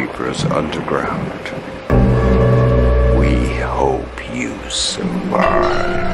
Reaper's underground. We hope you survive.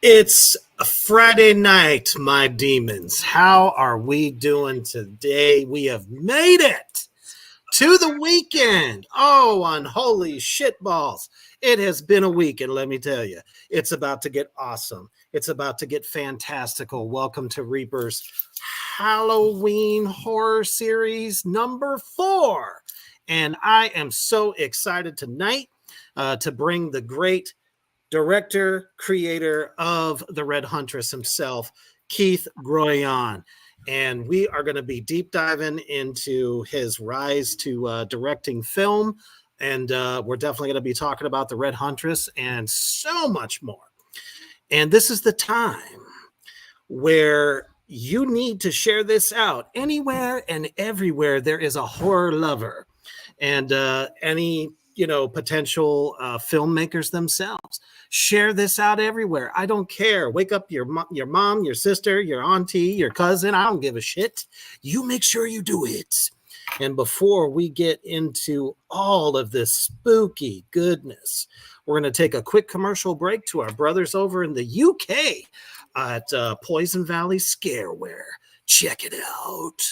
It's a Friday night, my demons. How are we doing today? We have made it to the weekend. Oh, unholy shitballs. It has been a week, and let me tell you, it's about to get awesome. It's about to get fantastical. Welcome to Reaper's Halloween Horror Series number 4. And I am so excited tonight to bring the great director, creator of the Red Huntress himself, Kieth Groyon. And we are going to be deep diving into his rise to directing film. And we're definitely going to be talking about the Red Huntress and so much more. And this is the time where you need to share this out. Anywhere and everywhere there is a horror lover and any potential filmmakers themselves. Share this out everywhere. I don't care. Wake up your mom, your sister, your auntie, your cousin. I don't give a shit. You make sure you do it. And before we get into all of this spooky goodness, we're going to take a quick commercial break to our brothers over in the UK at Poison Valley Scareware. Check it out.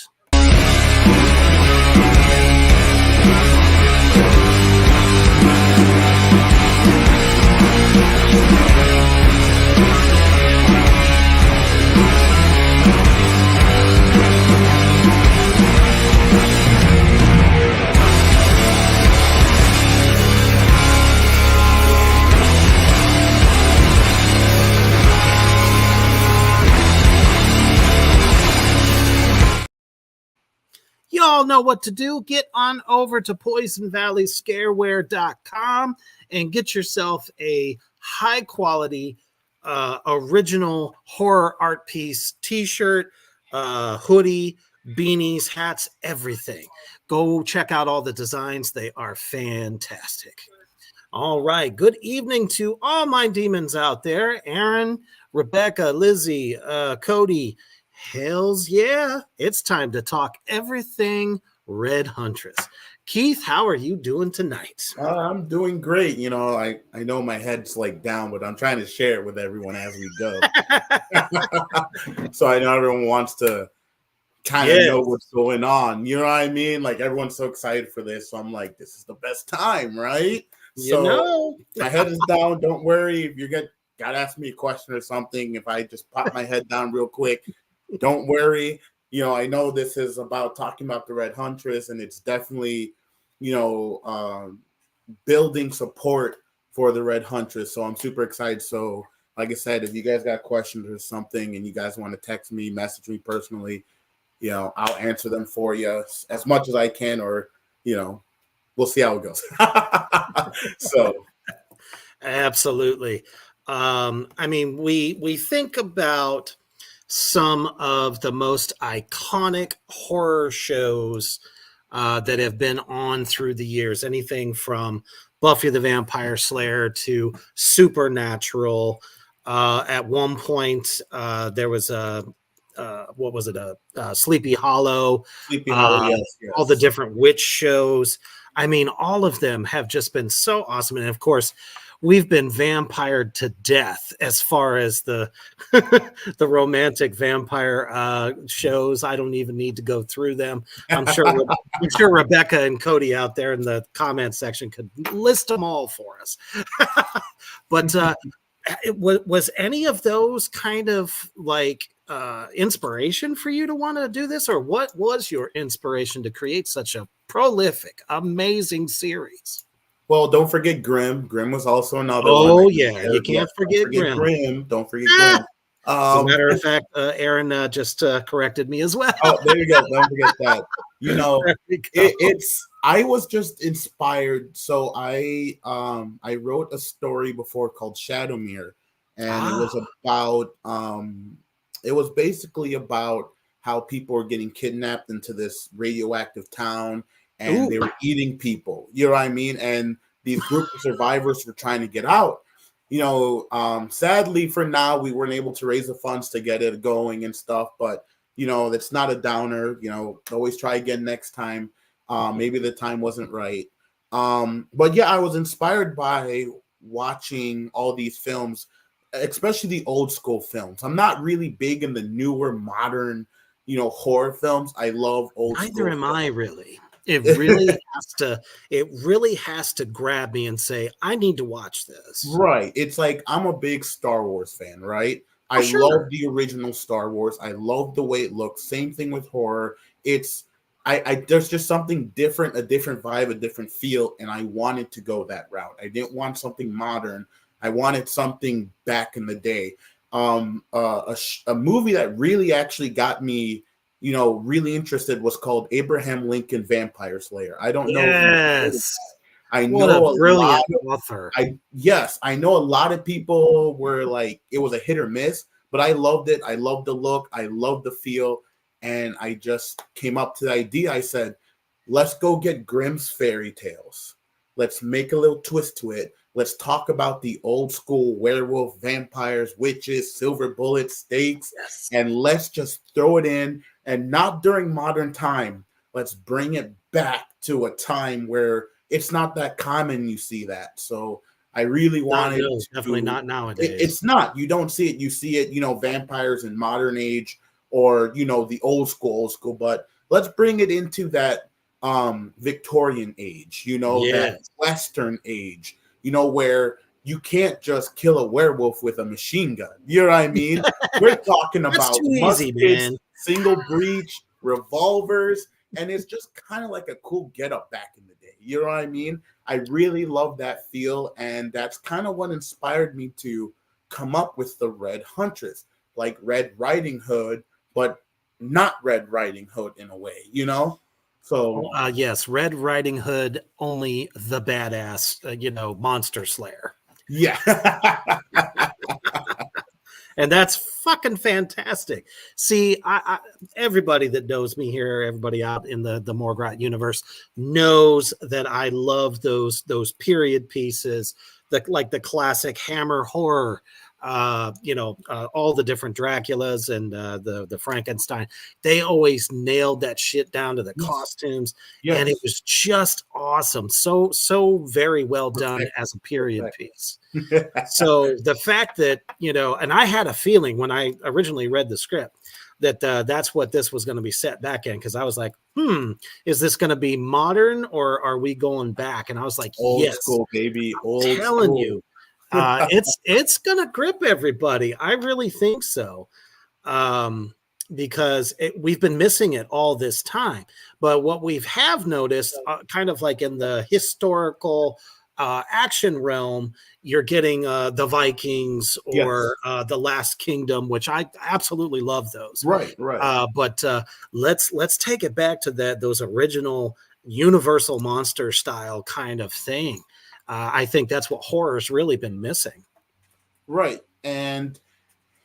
You all know what to do. Get on over to poisonvalleyscareware.com and get yourself a high quality original horror art piece, t-shirt, hoodie, beanies, hats, everything. Go check out all the designs. They are fantastic. All right. Good evening to all my demons out there. Aaron, Rebecca, Lizzie, Cody. Hells yeah. It's time to talk everything Red Huntress. Kieth, how are you doing tonight? I'm doing great. I know my head's like down, but I'm trying to share it with everyone as we go. So I know everyone wants to kind of know what's going on. You know what I mean? Like everyone's so excited for this. So I'm like, this is the best time, right? My head is down. Don't worry. If you gotta ask me a question or something, if I just pop my head down real quick, don't worry. I know this is about talking about the Red Huntress, and it's definitely, building support for the Red Huntress. So I'm super excited. So like I said, if you guys got questions or something and you guys want to text me, message me personally, I'll answer them for you as much as I can, or, we'll see how it goes. So. Absolutely. We think about some of the most iconic horror shows that have been on through the years. Anything from Buffy the Vampire Slayer to Supernatural. At one point, there was Sleepy Hollow. Sleepy Hollow, yes. All the different witch shows. All of them have just been so awesome. And of course, we've been vampired to death as far as the the romantic vampire shows. I don't even need to go through them. I'm sure Rebecca and Cody out there in the comment section could list them all for us. But was any of those kind of like inspiration for you to want to do this, or what was your inspiration to create such a prolific, amazing series? Well, don't forget Grimm. Grimm was also another one. Oh, yeah. You can't forget Grimm. Don't forget Grimm. As a matter of fact, Aaron just corrected me as well. Oh, there you go. Don't forget that. You know, it's. I was just inspired. So I wrote a story before called Shadowmere, and it was about it was basically about how people were getting kidnapped into this radioactive town, and they were eating people. You know what I mean? And these group of survivors were trying to get out. You know, sadly for now, we weren't able to raise the funds to get it going and stuff, but you know, that's not a downer. You know, always try again next time. Maybe the time wasn't right. But yeah, I was inspired by watching all these films, especially the old school films. I'm not really big in the newer modern, you know, horror films. I love old school. Neither am I really. It really has to grab me and say, I need to watch this. Right. It's like I'm a big Star Wars fan, right? I love the original Star Wars. I love the way it looks. Same thing with horror. It's there's just something different, a different vibe, a different feel, and I wanted to go that route. I didn't want something modern. I wanted something back in the day. A movie that really actually got me, you know, really interested was called Abraham Lincoln Vampire Slayer. I don't know. Yes. I know a brilliant author. I know a lot of people were like, it was a hit or miss, but I loved it. I loved the look. I loved the feel. And I just came up to the idea. I said, let's go get Grimm's fairy tales. Let's make a little twist to it. Let's talk about the old school werewolf, vampires, witches, silver bullets, stakes, and let's just throw it in. And not during modern time. Let's bring it back to a time where it's not that common you see that. So I really wanted to, definitely not nowadays. It's not. You don't see it. You see it, you know, vampires in modern age or, you know, the old school. But let's bring it into that Victorian age, you know, that Western age, you know, where you can't just kill a werewolf with a machine gun. You know what I mean? We're talking about muskets, single breech, revolvers, and it's just kind of like a cool get-up back in the day. You know what I mean? I really love that feel, and that's kind of what inspired me to come up with the Red Huntress, like Red Riding Hood, but not Red Riding Hood in a way, you know? So yes, Red Riding Hood, only the badass, you know, monster slayer. Yeah. And that's fucking fantastic. See, I everybody that knows me here, everybody out in the Morgrot universe knows that I love those period pieces, like the classic Hammer horror, you know, all the different Draculas and the Frankenstein. They always nailed that shit down to the costumes, and it was just awesome. So very well done as a period piece. So the fact that, you know, and I had a feeling when I originally read the script that that's what this was going to be set back in, because I was like, is this going to be modern or are we going back? And I was like, old school, baby. Old I'm telling school. you. It's gonna grip everybody. I really think so, because we've been missing it all this time. But what we have noticed, kind of like in the historical action realm, you're getting the Vikings or the Last Kingdom, which I absolutely love those. Right. But let's take it back to those original Universal monster style kind of thing. I think that's what horror's really been missing. Right. And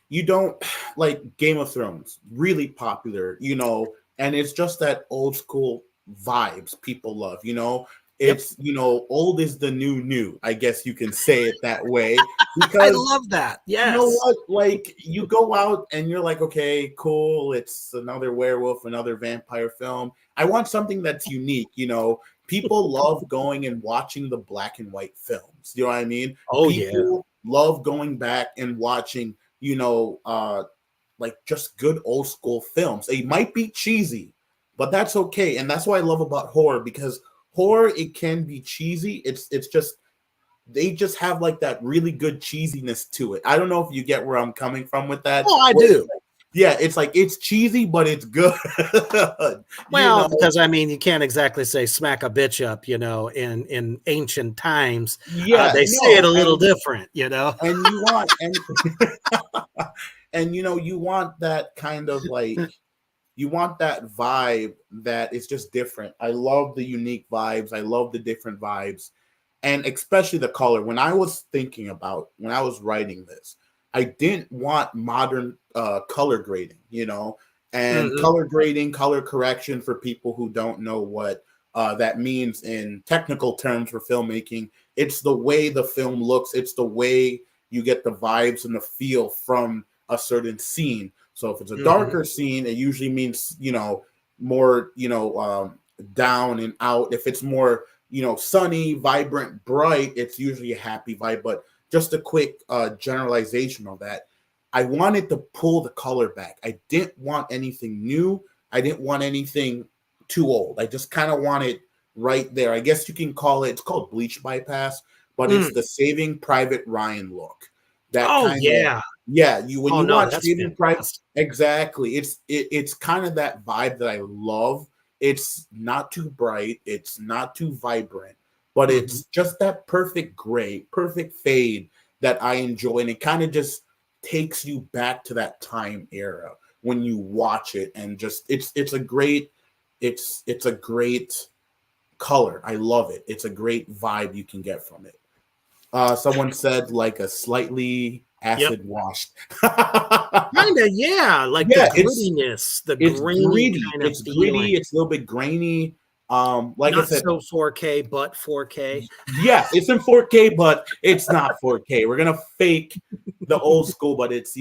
you don't, like Game of Thrones, really popular, you know, and it's just that old school vibes people love, you know. It's, you know, old is the new, I guess you can say it that way. Because I love that. Yes. You know what? Like, you go out and you're like, okay, cool. It's another werewolf, another vampire film. I want something that's unique, you know. People love going and watching the black and white films. You know what I mean? People love going back and watching, you know, like just good old school films. They might be cheesy, but that's okay. And that's what I love about horror, because horror, it can be cheesy. It's just, they just have like that really good cheesiness to it. I don't know if you get where I'm coming from with that. Oh, I do. Yeah, it's like, it's cheesy, but it's good. Well, because I mean, you can't exactly say smack a bitch up, you know, in ancient times. They say it a little different, you know. And you want, And you want that kind of like, you want that vibe that is just different. I love the unique vibes. I love the different vibes. And especially the color. When I was writing this, I didn't want modern color grading, and color grading, color correction, for people who don't know what that means in technical terms for filmmaking. It's the way the film looks. It's the way you get the vibes and the feel from a certain scene. So if it's a darker scene, it usually means, more, down and out. If it's more, sunny, vibrant, bright, it's usually a happy vibe. But just a quick generalization of that. I wanted to pull the color back. I didn't want anything new. I didn't want anything too old. I just kind of want it right there. I guess you can call it's called bleach bypass, but it's the Saving Private Ryan look. That when you watch Saving Private, exactly. It's kind of that vibe that I love. It's not too bright, it's not too vibrant, but it's just that perfect gray, perfect fade that I enjoy, and it kind of just takes you back to that time era when you watch it, and just it's a great color. I love it. It's a great vibe you can get from it. Someone said like a slightly acid washed. Kind of, yeah. Like the grittiness, it's grainy kind of it's feeling. gritty. It's a little bit grainy. Like not I said, so 4K, but 4K. Yeah, it's in 4K, but it's not 4K. We're gonna fake the old school, but it's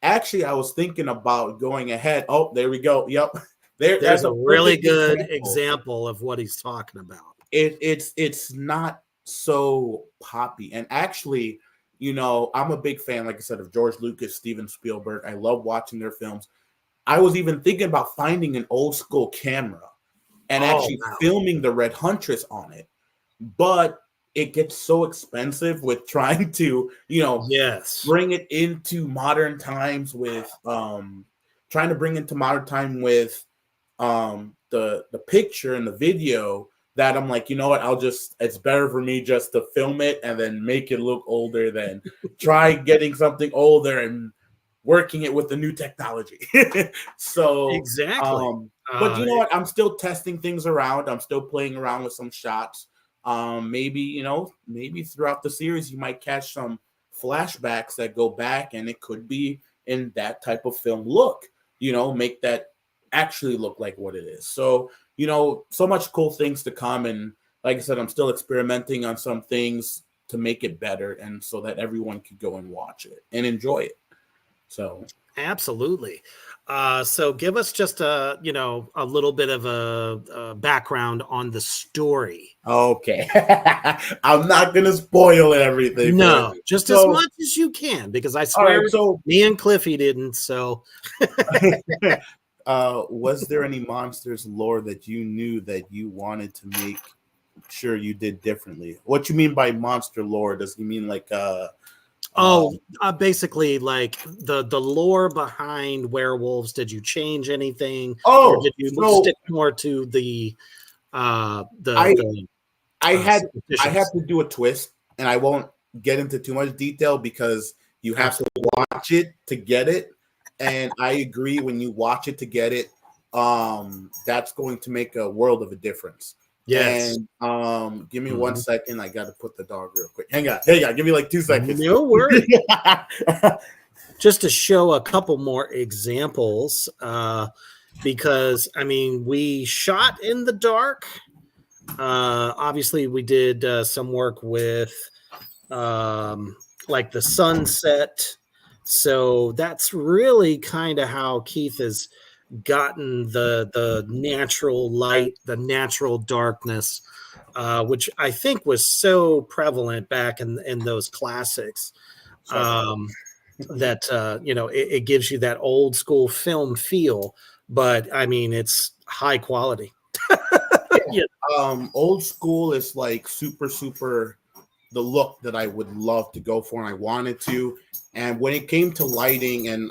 Actually, I was thinking about going ahead. Oh, there we go. Yep. There's a really good example of what he's talking about. It's not so poppy. And actually, I'm a big fan, like I said, of George Lucas, Steven Spielberg. I love watching their films. I was even thinking about finding an old school camera and actually filming the Red Huntress on it. But it gets so expensive with trying to, bring it into modern times with the picture and the video, that I'm like, you know what, it's better for me just to film it and then make it look older than try getting something older and working it with the new technology. So exactly. But you know what, I'm still testing things around. I'm still playing around with some shots. Maybe throughout the series you might catch some flashbacks that go back, and it could be in that type of film look, make that actually look like what it is. So, so much cool things to come. And like I said, I'm still experimenting on some things to make it better, and so that everyone could go and watch it and enjoy it. So absolutely. So give us just a little bit of a background on the story. Okay. I'm not going to spoil everything. No, just as much as you can, because I swear me and Cliffy didn't. So was there any monsters lore that you knew that you wanted to make sure you did differently? What you mean by monster lore? Does he mean like basically like the lore behind werewolves? Did you change anything? Oh, or did you stick more to the I had to do a twist, and I won't get into too much detail because you have to watch it to get it. And I agree, when you watch it to get it, that's going to make a world of a difference. Yes. And give me 1 second. I got to put the dog real quick. Hang on. Give me like 2 seconds. No worries. Just to show a couple more examples, because we shot in the dark. Obviously, we did some work with like the sunset. So that's really kind of how Kieth has gotten the natural light, the natural darkness, which I think was so prevalent back in those classics. That it gives you that old school film feel, but it's high quality. Old school is like super the look that I would love to go for, and I wanted to. And when it came to lighting, I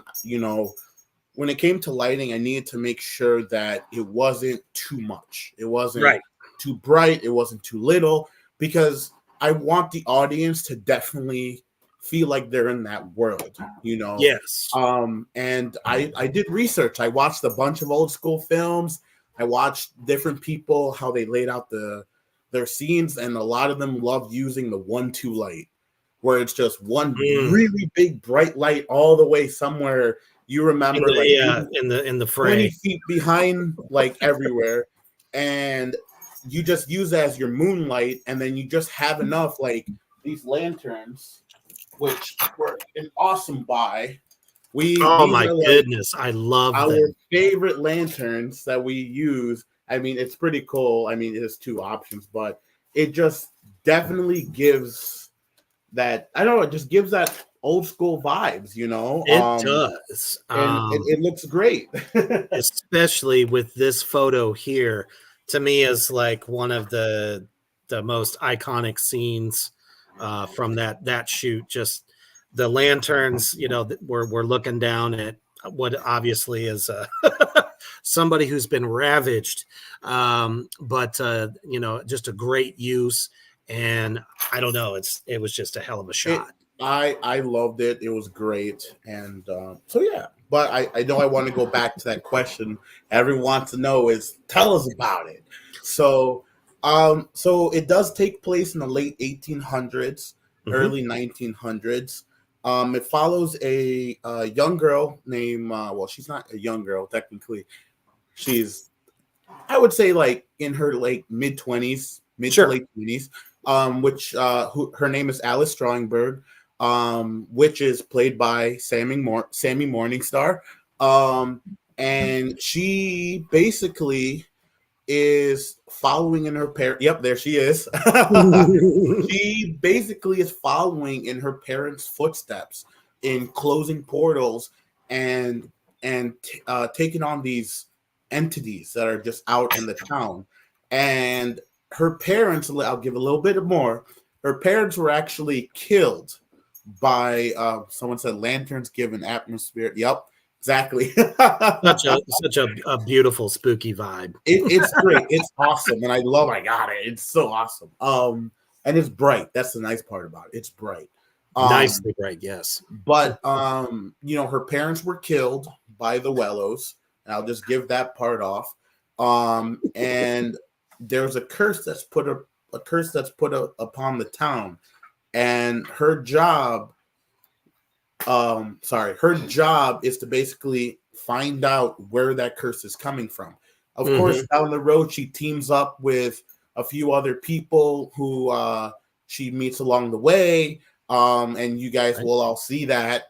needed to make sure that it wasn't too much. It wasn't too bright. It wasn't too little, because I want the audience to definitely feel like they're in that world, you know. Yes. And I did research. I watched a bunch of old school films. I watched different people, how they laid out their scenes, and a lot of them love using the 1-2 light, where it's just one really big bright light all the way somewhere. You remember, in the fray, 20 feet behind, like everywhere, and you just use that as your moonlight, and then you just have enough, like these lanterns, which were an awesome buy. Oh my goodness, I love our them. favorite lanterns that we use. I mean, it's pretty cool. I mean, there's two options, but it just definitely gives that, I don't know, it just gives that old school vibes, you know. It does. And it looks great. Especially with this photo here, to me is like one of the most iconic scenes from that shoot. Just the lanterns, you know, we're looking down at what obviously is somebody who's been ravaged, but you know, just a great use. And I don't know, it was just a hell of a shot. I loved it. It was great. And so yeah, but I know I want to go back to that question everyone wants to know is, tell us about it. So so it does take place in the late 1800s, early 1900s. It follows a young girl named well, she's not a young girl technically. She's, I would say, like in her like mid-20s, to late 20s. Which her name is Alice Strongberg, which is played by Sammy Morningstar. And she basically is following in her parents. Yep, there she is. She basically is following in her parents' footsteps in closing portals and taking on these entities that are just out in the town. And her parents, I'll give a little bit more. Her parents were actually killed by someone said lanterns give an atmosphere. Yep, exactly. such a beautiful spooky vibe. It's great. It's awesome, and I got it. It's so awesome. And it's bright. That's the nice part about it. It's bright. Nicely bright, yes. But you know, her parents were killed by the Wellos, and I'll just give that part off. And there's a curse that's put upon the town, and her job is to basically find out where that curse is coming from. Of course, down the road she teams up with a few other people who she meets along the way, and you guys will all see that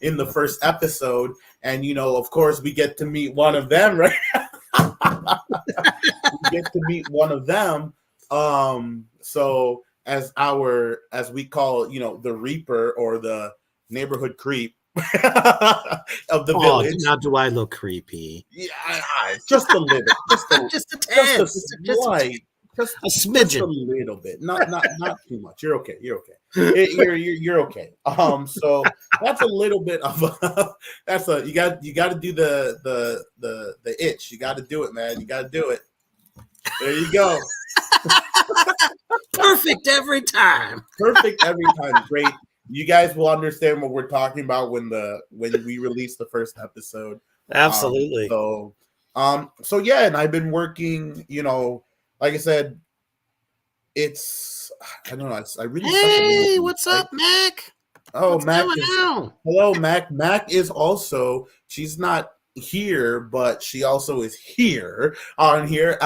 in the first episode. And you know, of course, we get to meet one of them, right? We get to meet one of them. So as we call, you know, the Reaper or the neighborhood creep of the village. Now do I look creepy? Yeah, just a little, just a tad, just a smidgen, just a little bit, not too much. You're okay. You're okay. So that's a little bit of you got to do the itch. You got to do it, man. You got to do it. There you go. Perfect every time. Perfect every time. Great. You guys will understand what we're talking about when we release the first episode. Absolutely. So yeah, and I've been working, you know, like I said, it's, I don't know, I really. Hey, what's up, Mac? Oh, what's Mac hello, Mac. Mac is also, she's not here, but she also is here on here.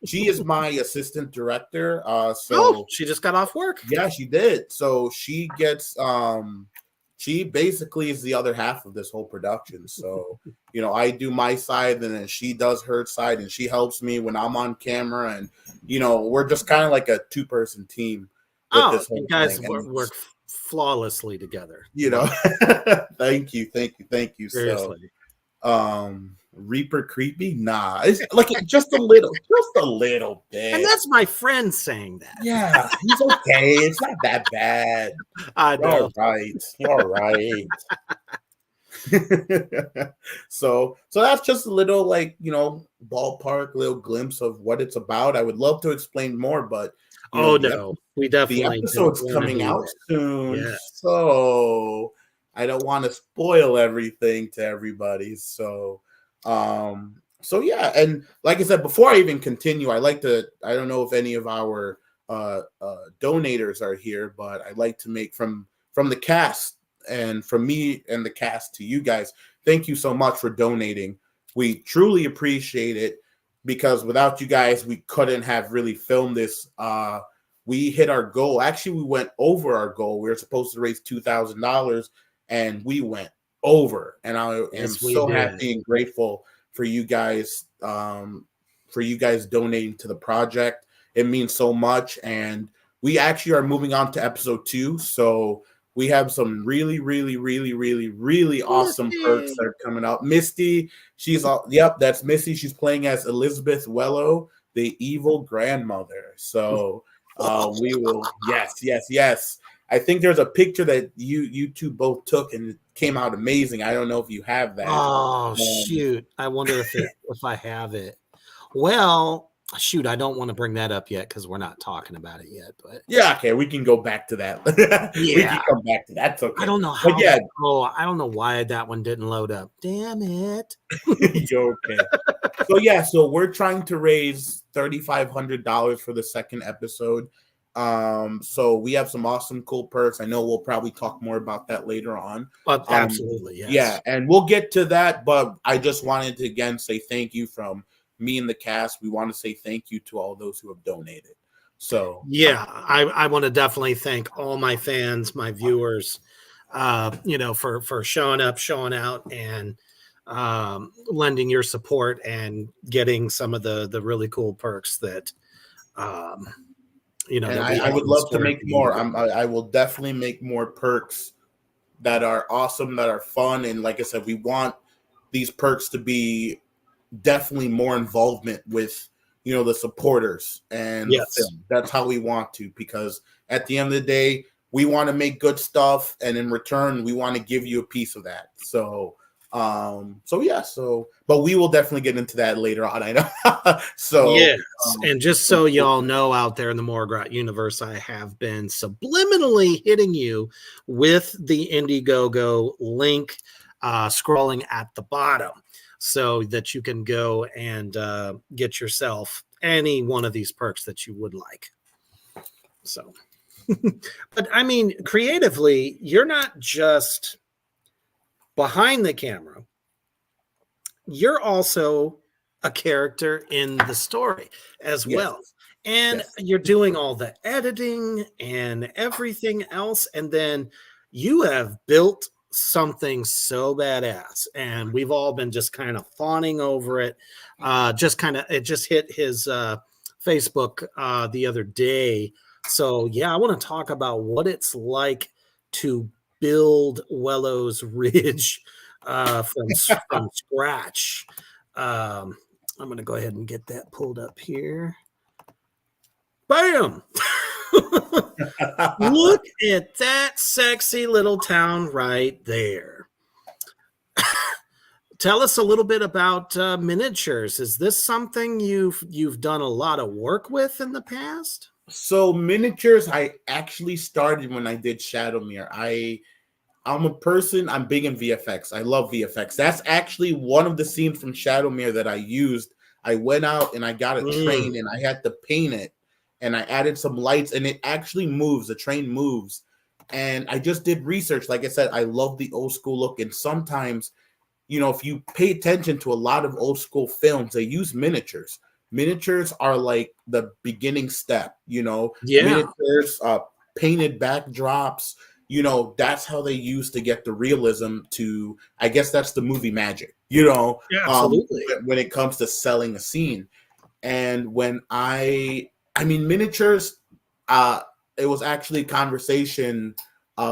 She is my assistant director. So she just got off work. Yeah, she did. So she gets she basically is the other half of this whole production. So, you know, I do my side and then she does her side and she helps me when I'm on camera, and you know, we're just kind of like a two-person team with this whole you guys work flawlessly together. You know. Thank you. Seriously. So Reaper creepy? Nah, it's like just a little bit. And that's my friend saying that. Yeah, he's okay. It's not that bad. I know. You're right. So that's just a little, like, you know, ballpark little glimpse of what it's about. I would love to explain more, but Oh no, we the definitely don't episode's want to coming do out that. soon, Yes. so I don't want to spoil everything to everybody. So yeah, and like I said, before I even continue, I like to. I don't know if any of our donators are here, but I'd like to make from the cast and from me and the cast to you guys. Thank you so much for donating. We truly appreciate it because without you guys, we couldn't have really filmed this. We hit our goal. Actually, we went over our goal. We were supposed to raise $2,000, and we went over. And I am Yes, we so did. happy and grateful for you guys, donating to the project. It means so much, and we actually are moving on to episode 2. So we have some really, really, really, really, really awesome perks that are coming out. Misty, yep, that's Misty. She's playing as Elizabeth Wello, the evil grandmother. So we will, yes. I think there's a picture that you two both took, and it came out amazing. I don't know if you have that. Oh shoot! I wonder if I have it. Well, shoot, I don't want to bring that up yet because we're not talking about it yet. But Yeah, okay, we can go back to that. We can yeah, come back to that. That's okay. I don't know But how. yeah, I don't know why that one didn't load up. Damn it! you're okay. So yeah, so we're trying to raise $3,500 for the second episode. So we have some awesome, cool perks. I know we'll probably talk more about that later on. Absolutely, yes. Yeah, and we'll get to that. But I just wanted to again say thank you from me and the cast. We want to say thank you to all those who have donated. So yeah, I want to definitely thank all my fans, my viewers, for showing up, showing out, and lending your support and getting some of the really cool perks that and that we I have would in love to store make for you. more. I will definitely make more perks that are awesome, that are fun, and like I said, we want these perks to be definitely more involvement with the supporters and the Yes. film. That's how we want to, because at the end of the day, we want to make good stuff, and in return, we want to give you a piece of that. But we will definitely get into that later on. I know. Yes, and just so y'all know out there in the Morgrat universe, I have been subliminally hitting you with the Indiegogo link, scrolling at the bottom, so that you can go and get yourself any one of these perks that you would like. So, but I mean, creatively, you're not just behind the camera. You're also a character in the story as well. And you're doing all the editing and everything else. And then you have built something so badass. And we've all been just kind of fawning over it. It just hit his Facebook the other day. So, yeah, I want to talk about what it's like to build Wellows Ridge from scratch. I'm going to go ahead and get that pulled up here. Bam! Look at that sexy little town right there. Tell us a little bit about miniatures. Is this something you've done a lot of work with in the past? So miniatures, I actually started when I did Shadowmere. I'm a person, I'm big in VFX. I love VFX. That's actually one of the scenes from Shadowmere that I used. I went out and I got a train and I had to paint it, and I added some lights, and it actually moves. The train moves. And I just did research. Like I said, I love the old school look. And sometimes, if you pay attention to a lot of old school films, they use miniatures. Miniatures are like the beginning step, miniatures, painted backdrops. That's how they used to get the realism to, I guess that's the movie magic, Absolutely. When it comes to selling a scene. And when miniatures, it was actually a conversation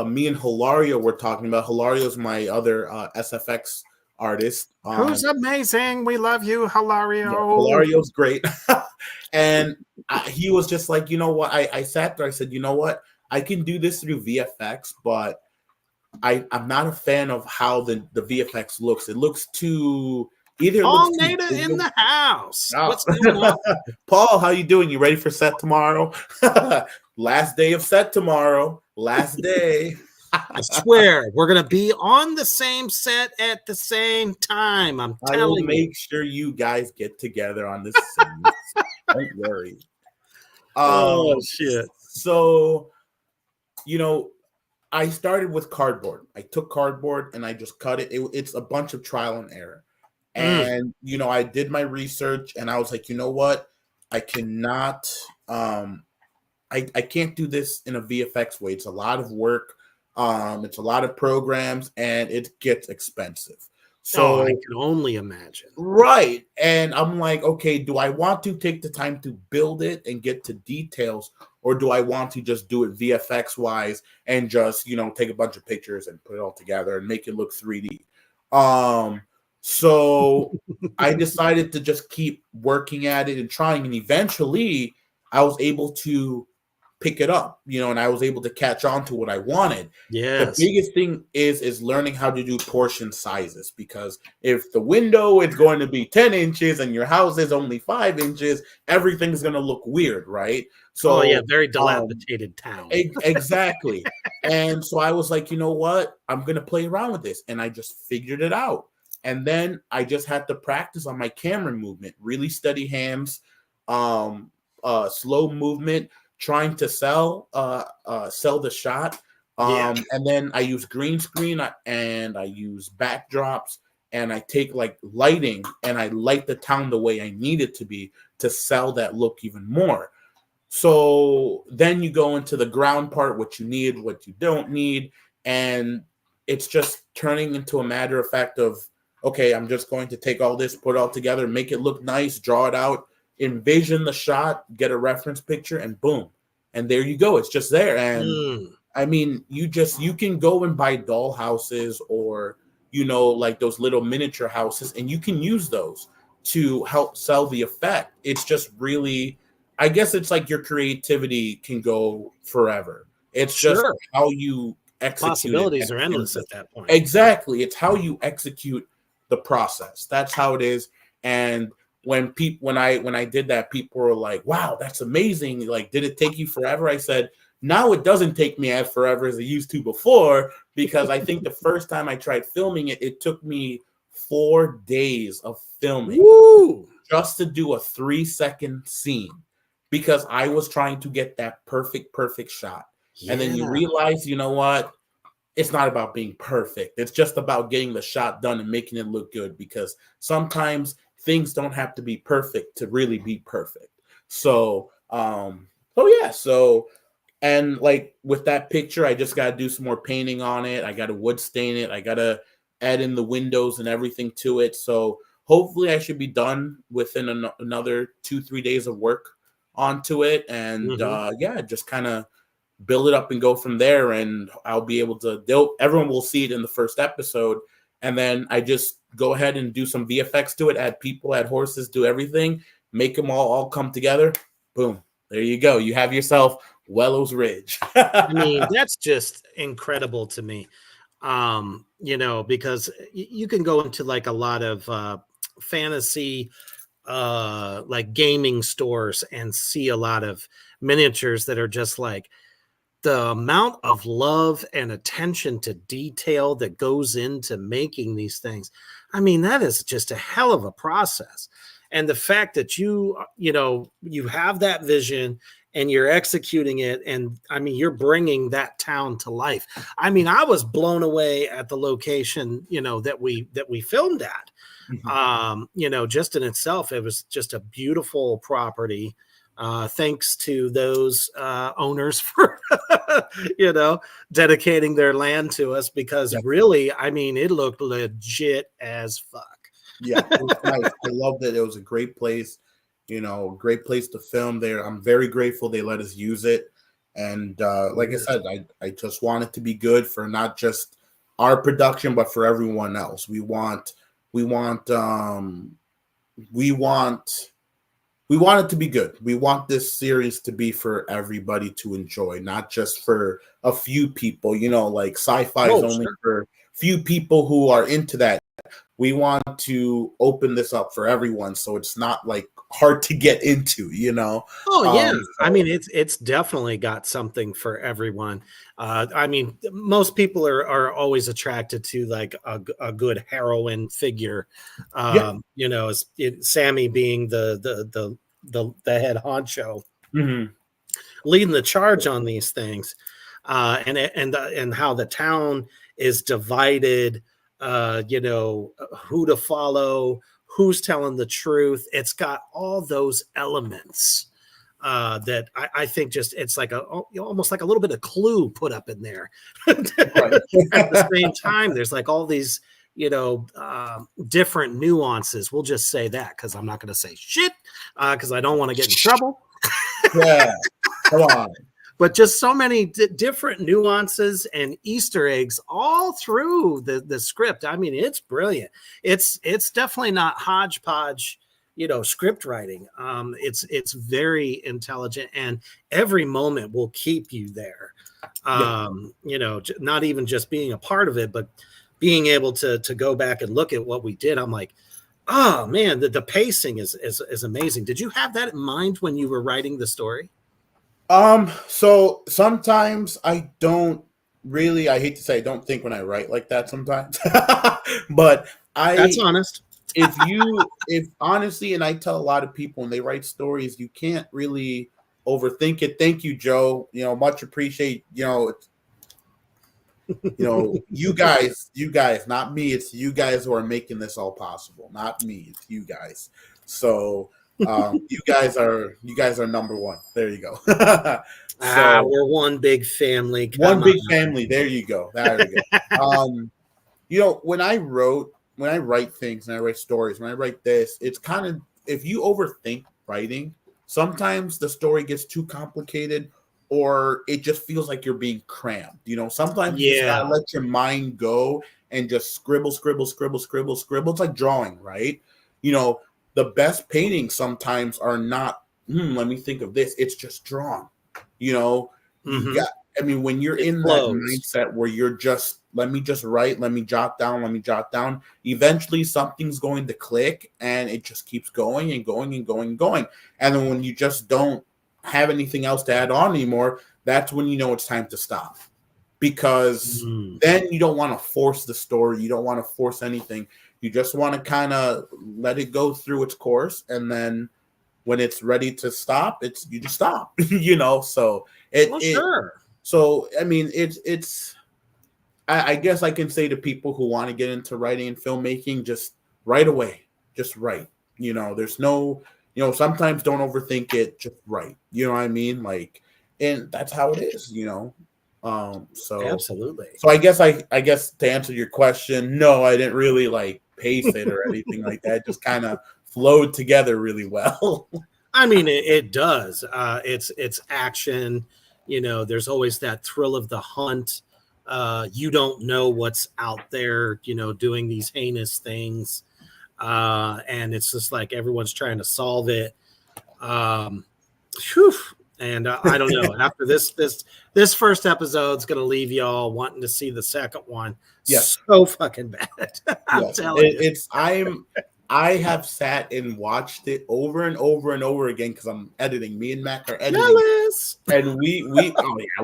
me and Hilario were talking about. Hilario's my other SFX artist. Who's amazing. We love you, Hilario. Yeah, Hilario's great. And he was just like, you know what? I sat there, I said, you know what? I can do this through VFX, but I'm not a fan of how the VFX looks. It looks too Either it Paul looks too Nada in visual. the house. Oh. What's going on? Paul, how you doing? You ready for set tomorrow? Last day of set tomorrow. Last day. I swear we're gonna be on the same set at the same time. I'm I will telling you. make sure you guys get together on the same. Don't worry. Oh shit. So, you know, I started with cardboard. I took cardboard and I just cut it. It's a bunch of trial and error. And you know, I did my research and I was like, you know what? I cannot I can't do this in a VFX way. It's a lot of work. It's a lot of programs and it gets expensive. So I can only imagine. right. And I'm like, okay, do I want to take the time to build it and get to details, or do I want to just do it VFX wise and just, you know, take a bunch of pictures and put it all together and make it look 3D? So I decided to just keep working at it and trying, and eventually I was able to pick it up, you know, and I was able to catch on to what I wanted. Yes. The biggest thing is learning how to do portion sizes, because if the window is going to be 10 inches and your house is only 5 inches, everything's going to look weird, right? So, yeah, very dilapidated town. Exactly. And so I was like, you know what? I'm going to play around with this. And I just figured it out. And then I just had to practice on my camera movement, really steady hands, slow movement, trying to sell the shot. And then I use green screen and I use backdrops and I take like lighting and I light the town the way I need it to be to sell that look even more. So then you go into the ground part, what you need, what you don't need. And it's just turning into a matter of fact of, okay, I'm just going to take all this, put it all together, make it look nice, draw it out, envision the shot, get a reference picture, and boom. And there you go. It's just there. And I mean, you can go and buy doll houses or, you know, like those little miniature houses, and you can use those to help sell the effect. It's just really, I guess it's like your creativity can go forever. It's just how you execute. Possibilities are endless at that point. Exactly. It's how you execute the process. That's how it is. And when I did that, people were like, wow, that's amazing. Like, did it take you forever? I said, now it doesn't take me as forever as it used to before, because I think the first time I tried filming it, it took me 4 days of filming just to do a 3-second scene, because I was trying to get that perfect shot. And then you realize, you know what? It's not about being perfect. It's just about getting the shot done and making it look good, because sometimes things don't have to be perfect to really be perfect. So, and like with that picture, I just got to do some more painting on it. I got to wood stain it. I got to add in the windows and everything to it. So hopefully I should be done within another 2-3 days of work onto it. And just kind of build it up and go from there. And I'll be able to, everyone will see it in the first episode. And then I just go ahead and do some VFX to it, add people, add horses, do everything, make them all come together. Boom. There you go. You have yourself Wellows Ridge. I mean, that's just incredible to me. You know, because you can go into like a lot of fantasy like gaming stores and see a lot of miniatures that are just like, the amount of love and attention to detail that goes into making these things. I mean, that is just a hell of a process. And the fact that you have that vision and you're executing it. And I mean, you're bringing that town to life. I mean, I was blown away at the location, you know, that we filmed at. You know, just in itself, it was just a beautiful property. Thanks to those owners for, you know, dedicating their land to us, because really, I mean, it looked legit as fuck. Yeah, it was nice. I loved it. It was a great place, you know, great place to film there. I'm very grateful they let us use it. And like I said, I just want it to be good for not just our production, but for everyone else. We want it to be good. We want this series to be for everybody to enjoy, not just for a few people. You know, like sci-fi is only for few people who are into that we want to open this up for everyone, so it's not like hard to get into, you know. Oh yeah, I mean it's definitely got something for everyone. I mean, most people are always attracted to like a good heroine figure. You know, Sammy being the head honcho, leading the charge on these things, and how the town is divided. You know, who to follow, who's telling the truth. It's got all those elements that I think just it's like almost like a little bit of Clue put up in there. At the same time, there's like all these, you know, different nuances. We'll just say that because I'm not going to say shit because I don't want to get in trouble. Yeah, come on. But just so many different nuances and Easter eggs all through the script. I mean, it's brilliant. It's definitely not hodgepodge, you know, script writing. It's very intelligent, and every moment will keep you there. You know, not even just being a part of it, but being able to go back and look at what we did. I'm like, oh man, the pacing is amazing. Did you have that in mind when you were writing the story? So sometimes I don't really, I hate to say I don't think when I write like that sometimes, but that's honest. if honestly, and I tell a lot of people when they write stories, you can't really overthink it. Thank you, Joe. You know, much appreciate, you know, you guys, not me. It's you guys who are making this all possible. Not me. It's you guys. So, you guys are number one. There you go. So, we're one big family. Big family. There you go. There you go. You know, when I write things and I write stories, when I write this, it's kind of, if you overthink writing, sometimes the story gets too complicated or it just feels like you're being crammed. You know, sometimes you just gotta let your mind go and just scribble. It's like drawing, right? You know, the best paintings sometimes are not, let me think of this. It's just drawn. You know, you got, I mean, when you're in that mindset where you're just, let me just write, let me jot down, eventually something's going to click and it just keeps going and going and going and going. And then when you just don't have anything else to add on anymore, that's when you know it's time to stop. Because then you don't want to force the story. You don't want to force anything. You just want to kind of let it go through its course. And then when it's ready to stop, you just stop, you know? So so, I mean, I guess I can say to people who want to get into writing and filmmaking, just right away, just write. You know, there's no, you know, sometimes don't overthink it, just write. You know what I mean? Like, and that's how it is, you know? So absolutely. So I guess to answer your question, no, I didn't really like pace it or anything like that. It just kind of flowed together really well. I mean, it does. It's action. You know, there's always that thrill of the hunt. You don't know what's out there, you know, doing these heinous things. And it's just like everyone's trying to solve it. And I don't know. After this first episode's going to leave y'all wanting to see the second one. Yes. So fucking bad. I'm telling you. I have sat and watched it over and over and over again because I'm editing. Me and Mac are editing. Jealous. And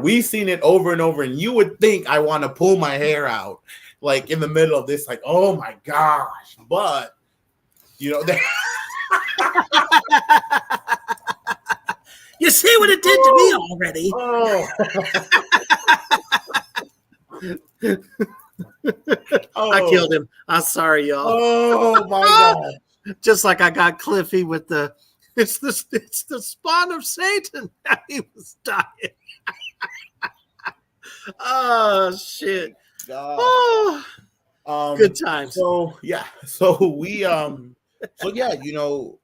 we've seen it over and over. And you would think I want to pull my hair out like in the middle of this, like, oh my gosh. But you know, you see what it did to me already. I killed him. I'm sorry, y'all. Oh my god! Just like I got Cliffy with it's the spawn of Satan. He was dying. Oh shit! Oh, good times. So yeah, you know,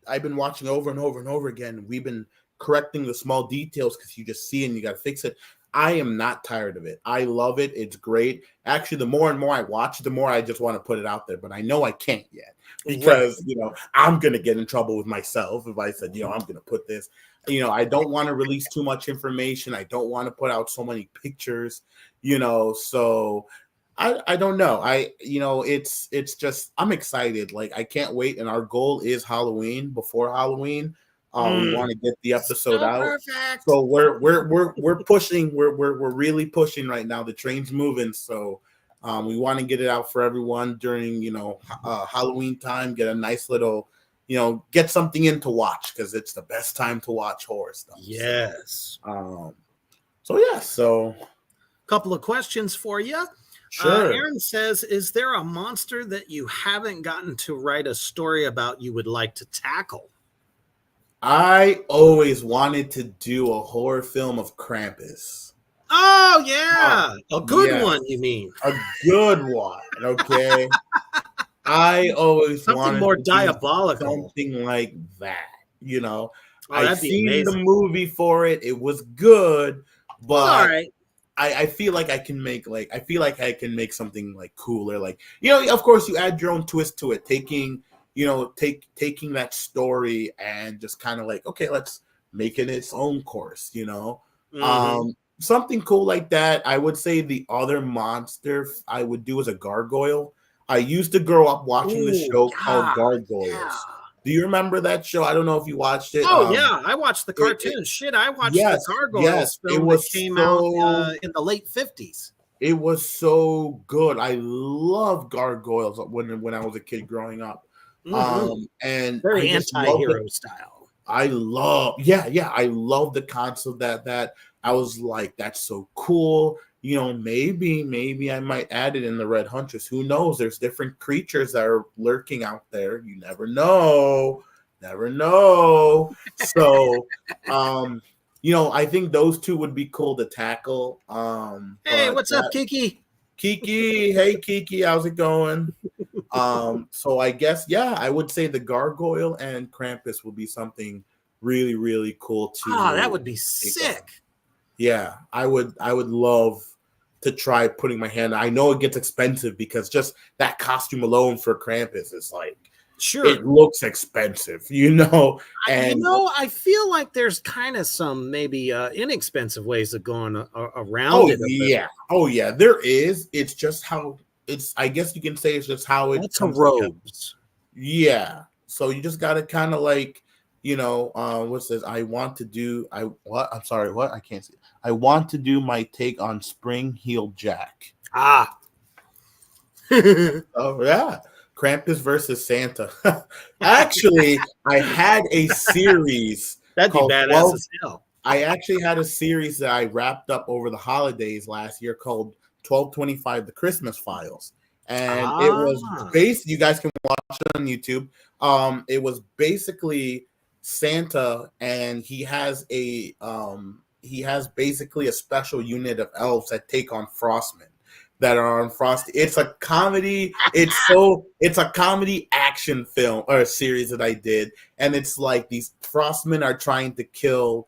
I've been watching over and over and over again. We've been correcting the small details because you just see and you got to fix it. I am not tired of it. I love it. It's great. Actually, the more and more I watch, the more I just want to put it out there. But I know I can't yet because, you know, I'm going to get in trouble with myself if I said, you know, I'm going to put this. You know, I don't want to release too much information. I don't want to put out so many pictures, you know. So I don't know. It's just I'm excited. Like I can't wait. And our goal is Halloween. Before Halloween, we want to get the episode so out. Perfect. So we're pushing. We're really pushing right now. The train's moving. So we want to get it out for everyone during Halloween time. Get a nice little get something in to watch because it's the best time to watch horror stuff. Yes. So couple of questions for you. Sure. Aaron says, is there a monster that you haven't gotten to write a story about you would like to tackle? I always wanted to do a horror film of Krampus. Oh, yeah. A good one, you mean? A good one, okay? I always something wanted more to diabolical. something like that, I've seen amazing. the movie for it. It was good, but all right. I feel like I can make something like cooler. Like, of course you add your own twist to it, taking that story and just kind of like, okay, let's make it its own course, something cool like that. I would say the other monster I would do is a gargoyle. I used to grow up watching the show called Gargoyles. Yeah. Do you remember that show? I don't know if you watched it. Oh, yeah. I watched the cartoon. I watched the Gargoyles film that came out in the late 50s. It was so good. I love Gargoyles when I was a kid growing up. Mm-hmm. And very anti-hero style. I love the concept that I was like, that's so cool. Maybe I might add it in the Red Huntress. Who knows? There's different creatures that are lurking out there. You never know. So, I think those two would be cool to tackle. Hey, what's up, Kiki? Kiki, hey Kiki, how's it going? So I guess I would say the Gargoyle and Krampus will be something really, really cool to. That would be sick. Yeah, I would love to try putting my hand. I know it gets expensive because just that costume alone for Krampus is like, sure, it looks expensive, And I feel like there's kind of some maybe inexpensive ways of going around it. Oh yeah, there is. It's just how it's. I guess you can say it's just how it comes robes. Yeah, so you just got to kind of like. What's this? I'm sorry, what? I can't see. I want to do my take on Spring Heel Jack. Oh, yeah. Krampus versus Santa. Actually, I had a series. That'd be badass as hell. I actually had a series that I wrapped up over the holidays last year called 1225 The Christmas Files. And it was based, you guys can watch it on YouTube. It was basically Santa, and he has basically a special unit of elves that take on Frostmen that are on Frosty. It's a comedy. It's a comedy action film or a series that I did, and it's like these Frostmen are trying to kill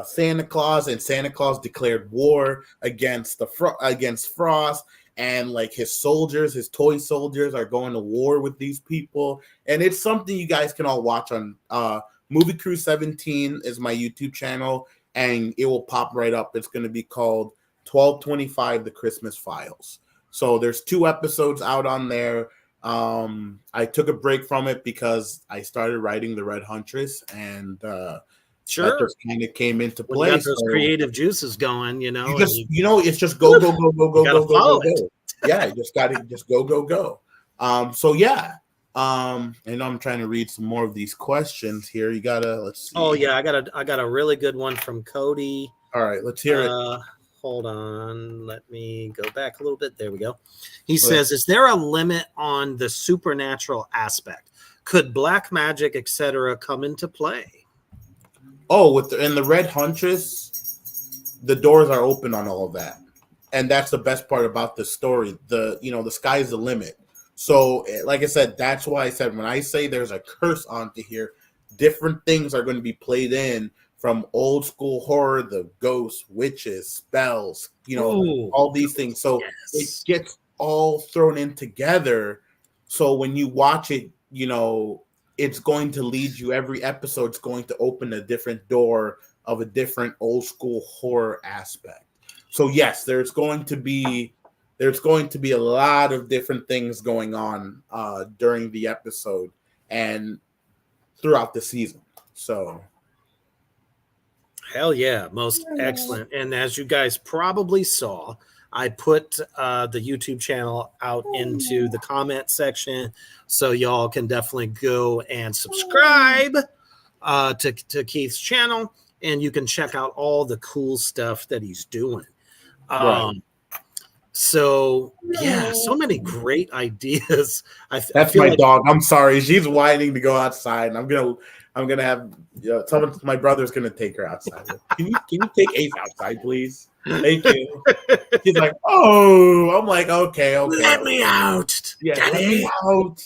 Santa Claus, and Santa Claus declared war against Frost, and like his toy soldiers are going to war with these people, and it's something you guys can all watch on Movie Crew 17 is my YouTube channel, and it will pop right up. It's going to be called 1225 The Christmas Files. So there's 2 episodes out on there. I took a break from it because I started writing the Red Huntress, and that just kind of came into play. You got those creative juices going, it's just go. Yeah, you just got to just go. And I'm trying to read some more of these questions here. You gotta let's see. Oh yeah, I got a really good one from Cody. All right, let's hear it. Hold on, let me go back a little bit. There we go. He says, "Is there a limit on the supernatural aspect? Could black magic, etc., come into play?" Oh, in the Red Huntress, the doors are open on all of that, and that's the best part about the story. The sky's the limit. So, like I said, that's why I said when I say there's a curse onto here, different things are going to be played in from old school horror, the ghosts, witches, spells, all these things. So it gets all thrown in together. So when you watch it, it's going to lead you. Every episode's going to open a different door of a different old school horror aspect. So yes, there's going to be there's going to be a lot of different things going on during the episode and throughout the season. So hell yeah, most excellent. And as you guys probably saw, I put the YouTube channel out into the comment section, so y'all can definitely go and subscribe to Kieth's channel, and you can check out all the cool stuff that he's doing. right. So yeah, so many great ideas. That's my dog. I'm sorry, she's whining to go outside, and I'm gonna have my brother's gonna take her outside. Can you take Ace outside, please? Thank you. She's like, oh, I'm like, okay. Let me out. Yeah, let me out.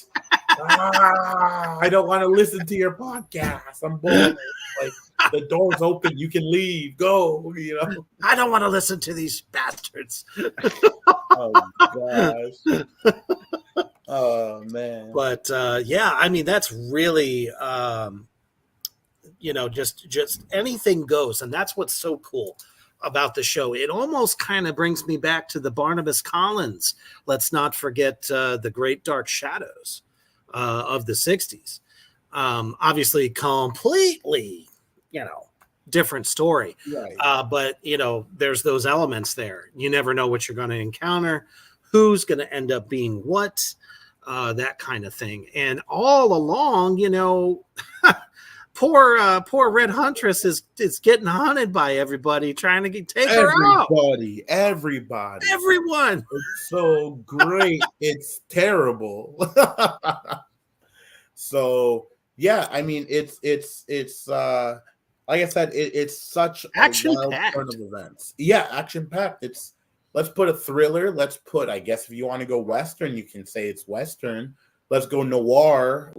I don't want to listen to your podcast. I'm bored. Like, the door's open. You can leave. Go. I don't want to listen to these bastards. Oh gosh. Oh man. But yeah, I mean that's really just anything goes, and that's what's so cool about the show. It almost kind of brings me back to the Barnabas Collins. Let's not forget the Great Dark Shadows of the 60s. Obviously, completely, different story. Right. But, there's those elements there. You never know what you're going to encounter, who's going to end up being what, that kind of thing. And all along, poor Red Huntress is getting hunted by everybody trying to take her out. Everyone. It's so great. It's terrible. So yeah, I mean it's like I said, it's such action a wild turn of events. Yeah, action packed. Let's put a thriller. Let's put, I guess, if you want to go Western, you can say it's Western. Let's go noir.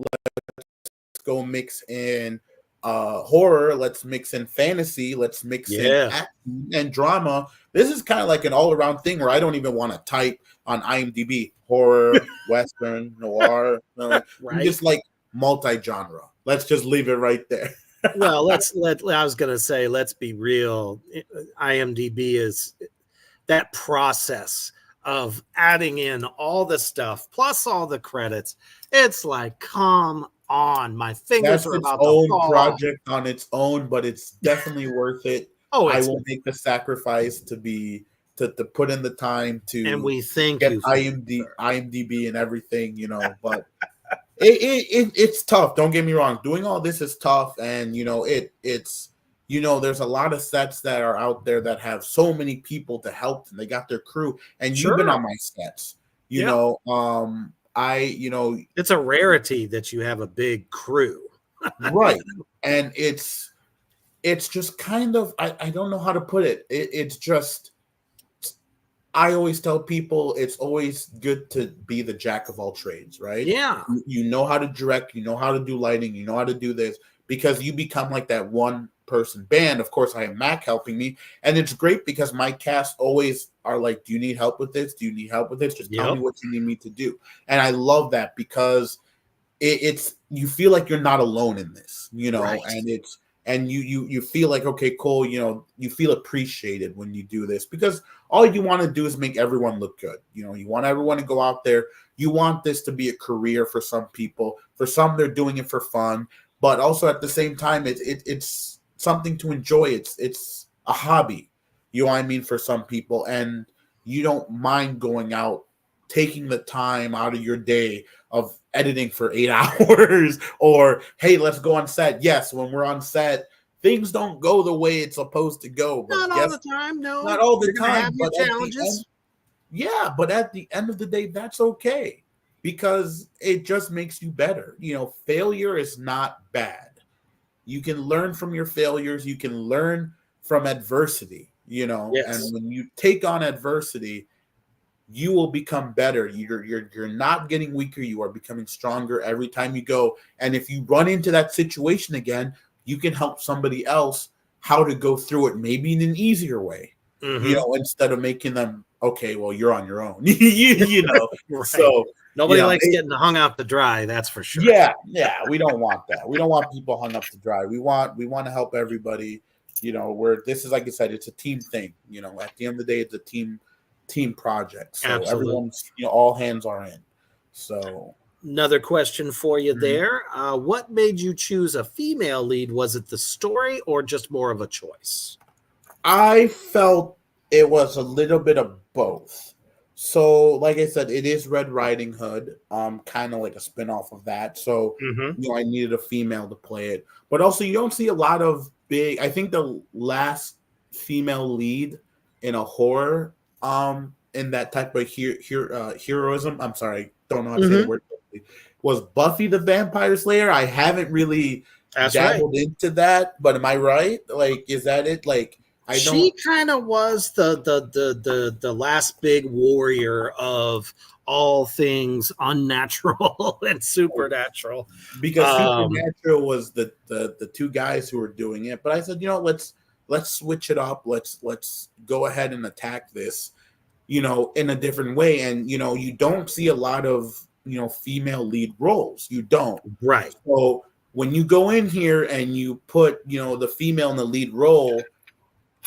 Go mix in horror. Let's mix in fantasy. Let's mix in action and drama. This is kind of like an all-around thing where I don't even want to type on IMDb horror, Western, noir. Right. I'm just like multi-genre. Let's just leave it right there. Well, I was gonna say, let's be real. IMDb is that process of adding in all the stuff plus all the credits. It's like, come on, my fingers are about to fall. That's its own project on its own, but it's definitely worth it. I will make the sacrifice to put in the time to, and we think get IMDb and everything, but it's tough. Don't get me wrong. Doing all this is tough, and it's there's a lot of sets that are out there that have so many people to help them. They got their crew, and you've been on my sets. It's a rarity that you have a big crew. Right. And it's just kind of, I don't know how to put it. It's just, I always tell people it's always good to be the jack of all trades, right? Yeah. You know how to direct, you know how to do lighting, you know how to do this, because you become like that one person band. Of course, I have Mac helping me, and it's great because my cast always are like, do you need help with this? Do you need help with this? Just tell me what you need me to do. And I love that because it's you feel like you're not alone in this, right. And you feel like, okay, cool, you feel appreciated when you do this, because all you want to do is make everyone look good. You want everyone to go out there. You want this to be a career for some people. For some, they're doing it for fun, but also at the same time, it's something to enjoy. It's a hobby, for some people, and you don't mind going out, taking the time out of your day of editing for 8 hours, or hey, let's go on set. Yes, when we're on set, things don't go the way it's supposed to go. But not all the time, no. Not all the time. Have your challenges. But at the end of the day, that's okay, because it just makes you better. Failure is not bad. You can learn from your failures. You can learn from adversity, yes. And when you take on adversity, you will become better. You're not getting weaker. You are becoming stronger every time you go. And if you run into that situation again, you can help somebody else how to go through it, maybe in an easier way, instead of making them, okay, well, you're on your own, right. So nobody likes getting hung out to dry. That's for sure. Yeah. We don't want that. We don't want people hung up to dry. We want to help everybody, where this is, like I said, it's a team thing. At the end of the day, it's a team team project. So Absolutely. everyone's, all hands are in. So another question for you there. What made you choose a female lead? Was it the story or just more of a choice? I felt it was a little bit of both. So, like I said, it is Red Riding Hood, kind of like a spinoff of that. So, I needed a female to play it. But also, you don't see a lot of big. I think the last female lead in a horror, in that type of heroism. I'm sorry, don't know how to say the word. Was Buffy the Vampire Slayer? I haven't really dabbled into that, but am I right? Like, is that it? Like, she kind of was the last big warrior of all things unnatural and supernatural. Because Supernatural was the two guys who were doing it. But I said, let's switch it up. Let's go ahead and attack this, in a different way. And you don't see a lot of female lead roles. You don't. Right. So when you go in here and you put the female in the lead role,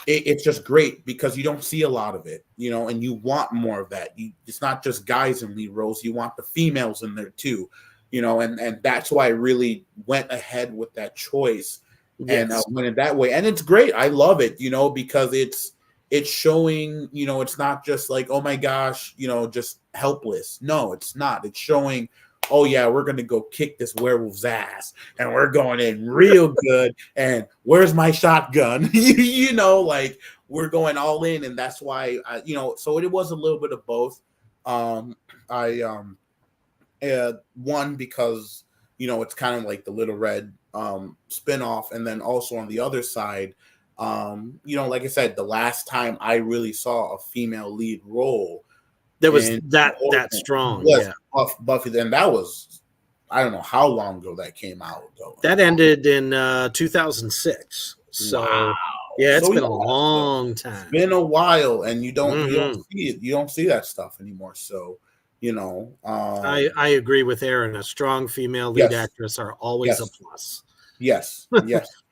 it's just great because you don't see a lot of it, and you want more of that. It's not just guys in lead roles. You want the females in there too, and that's why I really went ahead with that choice and went it that way. And it's great. I love it, because it's showing, it's not just like, oh my gosh, just helpless. No, it's not. It's showing, oh yeah, we're going to go kick this werewolf's ass and we're going in real good. And where's my shotgun? Like we're going all in. And that's why, so it was a little bit of both. One, because, it's kind of like the Little Red spinoff. And then also on the other side, like I said, the last time I really saw a female lead role, that was that strong. Yeah, Buffy, and that was, I don't know how long ago that came out though. That ended in 2006. So wow. Yeah, it's been a long time. It's been a while, and you don't see it. You don't see that stuff anymore. So, I agree with Aaron. A strong female lead actress are always a plus. Yes.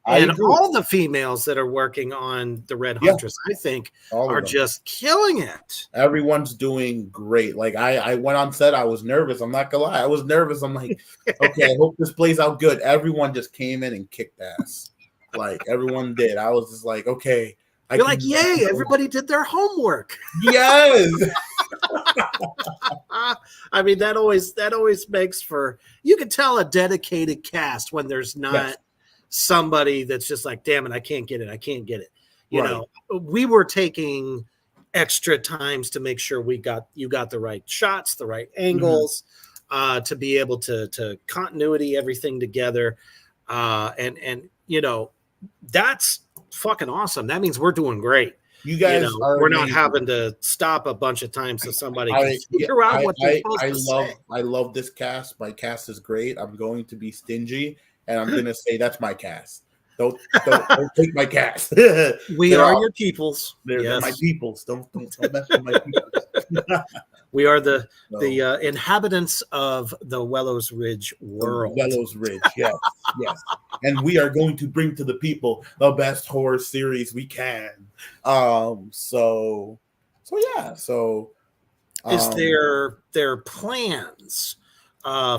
And all the females that are working on the Red Huntress, I think, are just killing it. Everyone's doing great. Like I went on set, I was nervous. I'm not gonna lie, I was nervous. I'm like, okay, I hope this plays out good. Everyone just came in and kicked ass. Like everyone did. I was just like, okay. You're like, yay! Everybody did their homework. Yes. I mean, that always makes for, you can tell a dedicated cast when there's not somebody that's just like, damn it, I can't get it. You know, we were taking extra times to make sure you got the right shots, the right angles, to be able to continuity everything together. And that's fucking awesome. That means we're doing great. You guys are we're not having to stop a bunch of times so somebody can figure out what they're supposed to say. I love this cast. My cast is great. I'm going to be stingy, and I'm going to say that's my cast. Don't take my cast. We are your peoples. They're my peoples. Don't mess with my peoples. We are the inhabitants of the Willows Ridge world. Willows Ridge, yes. And we are going to bring to the people the best horror series we can. So is there plans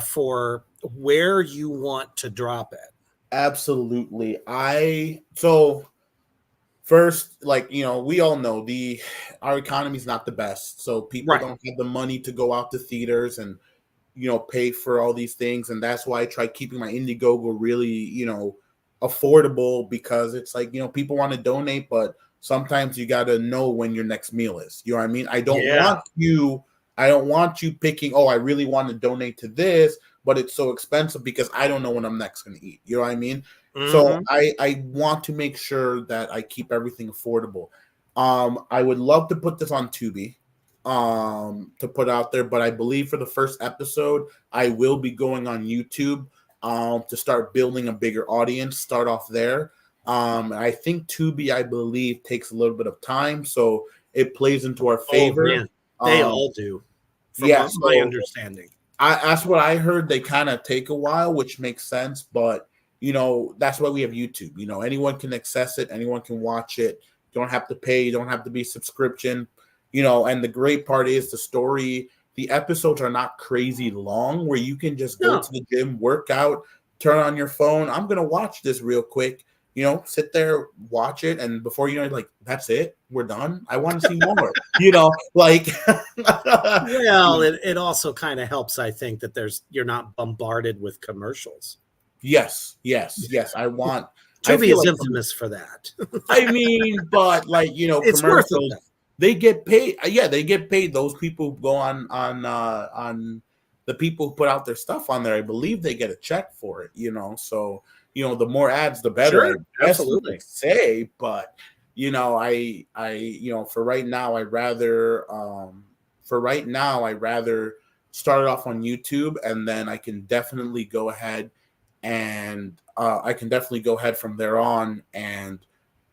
for where you want to drop it? Absolutely. First, we all know our economy is not the best, so people don't have the money to go out to theaters and pay for all these things, and that's why I try keeping my Indiegogo really affordable, because it's like people want to donate, but sometimes you got to know when your next meal is. You know what I mean? I don't want you picking, I really want to donate to this, but it's so expensive because I don't know when I'm next going to eat. You know what I mean? So I want to make sure that I keep everything affordable. I would love to put this on Tubi to put out there, but I believe for the first episode, I will be going on YouTube to start building a bigger audience, start off there. I think Tubi, I believe, takes a little bit of time, so it plays into our favor. They all do, from my understanding. That's what I heard. They kind of take a while, which makes sense, but that's why we have YouTube. Anyone can access it, anyone can watch it. You don't have to pay, you don't have to be subscription. and the great part is the episodes are not crazy long, where you can just go to the gym, work out, turn on your phone. I'm going to watch this real quick, sit there, watch it. And before you know, like, that's it. We're done. I want to see more, like. Well, it also kind of helps, I think, that you're not bombarded with commercials. Yes. I Tubi feel is like infamous for that. I mean, but like, it's commercials, worth it. they get paid. Yeah, they get paid. Those people who go on the people who put out their stuff on there. I believe they get a check for it. So the more ads, the better. Sure, I guess absolutely. you could say, but for right now, I rather start it off on YouTube, and then I can definitely go ahead from there on and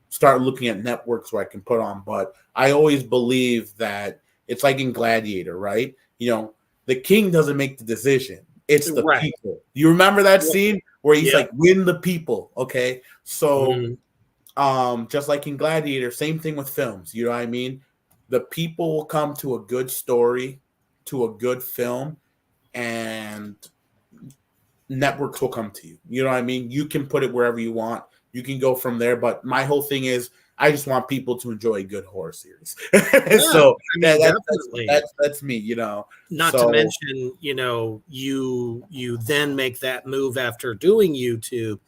start looking at networks where I can put on. But I always believe that it's like in Gladiator, right? The king doesn't make the decision. It's the people. You remember that scene where he's like, win the people. Okay. So, just like in Gladiator, same thing with films. You know what I mean? The people will come to a good story, to a good film, and networks will come to you. You know what I mean? You can put it wherever you want. You can go from there. But my whole thing is, I just want people to enjoy a good horror series. So that's me, Not to mention, you then make that move after doing YouTube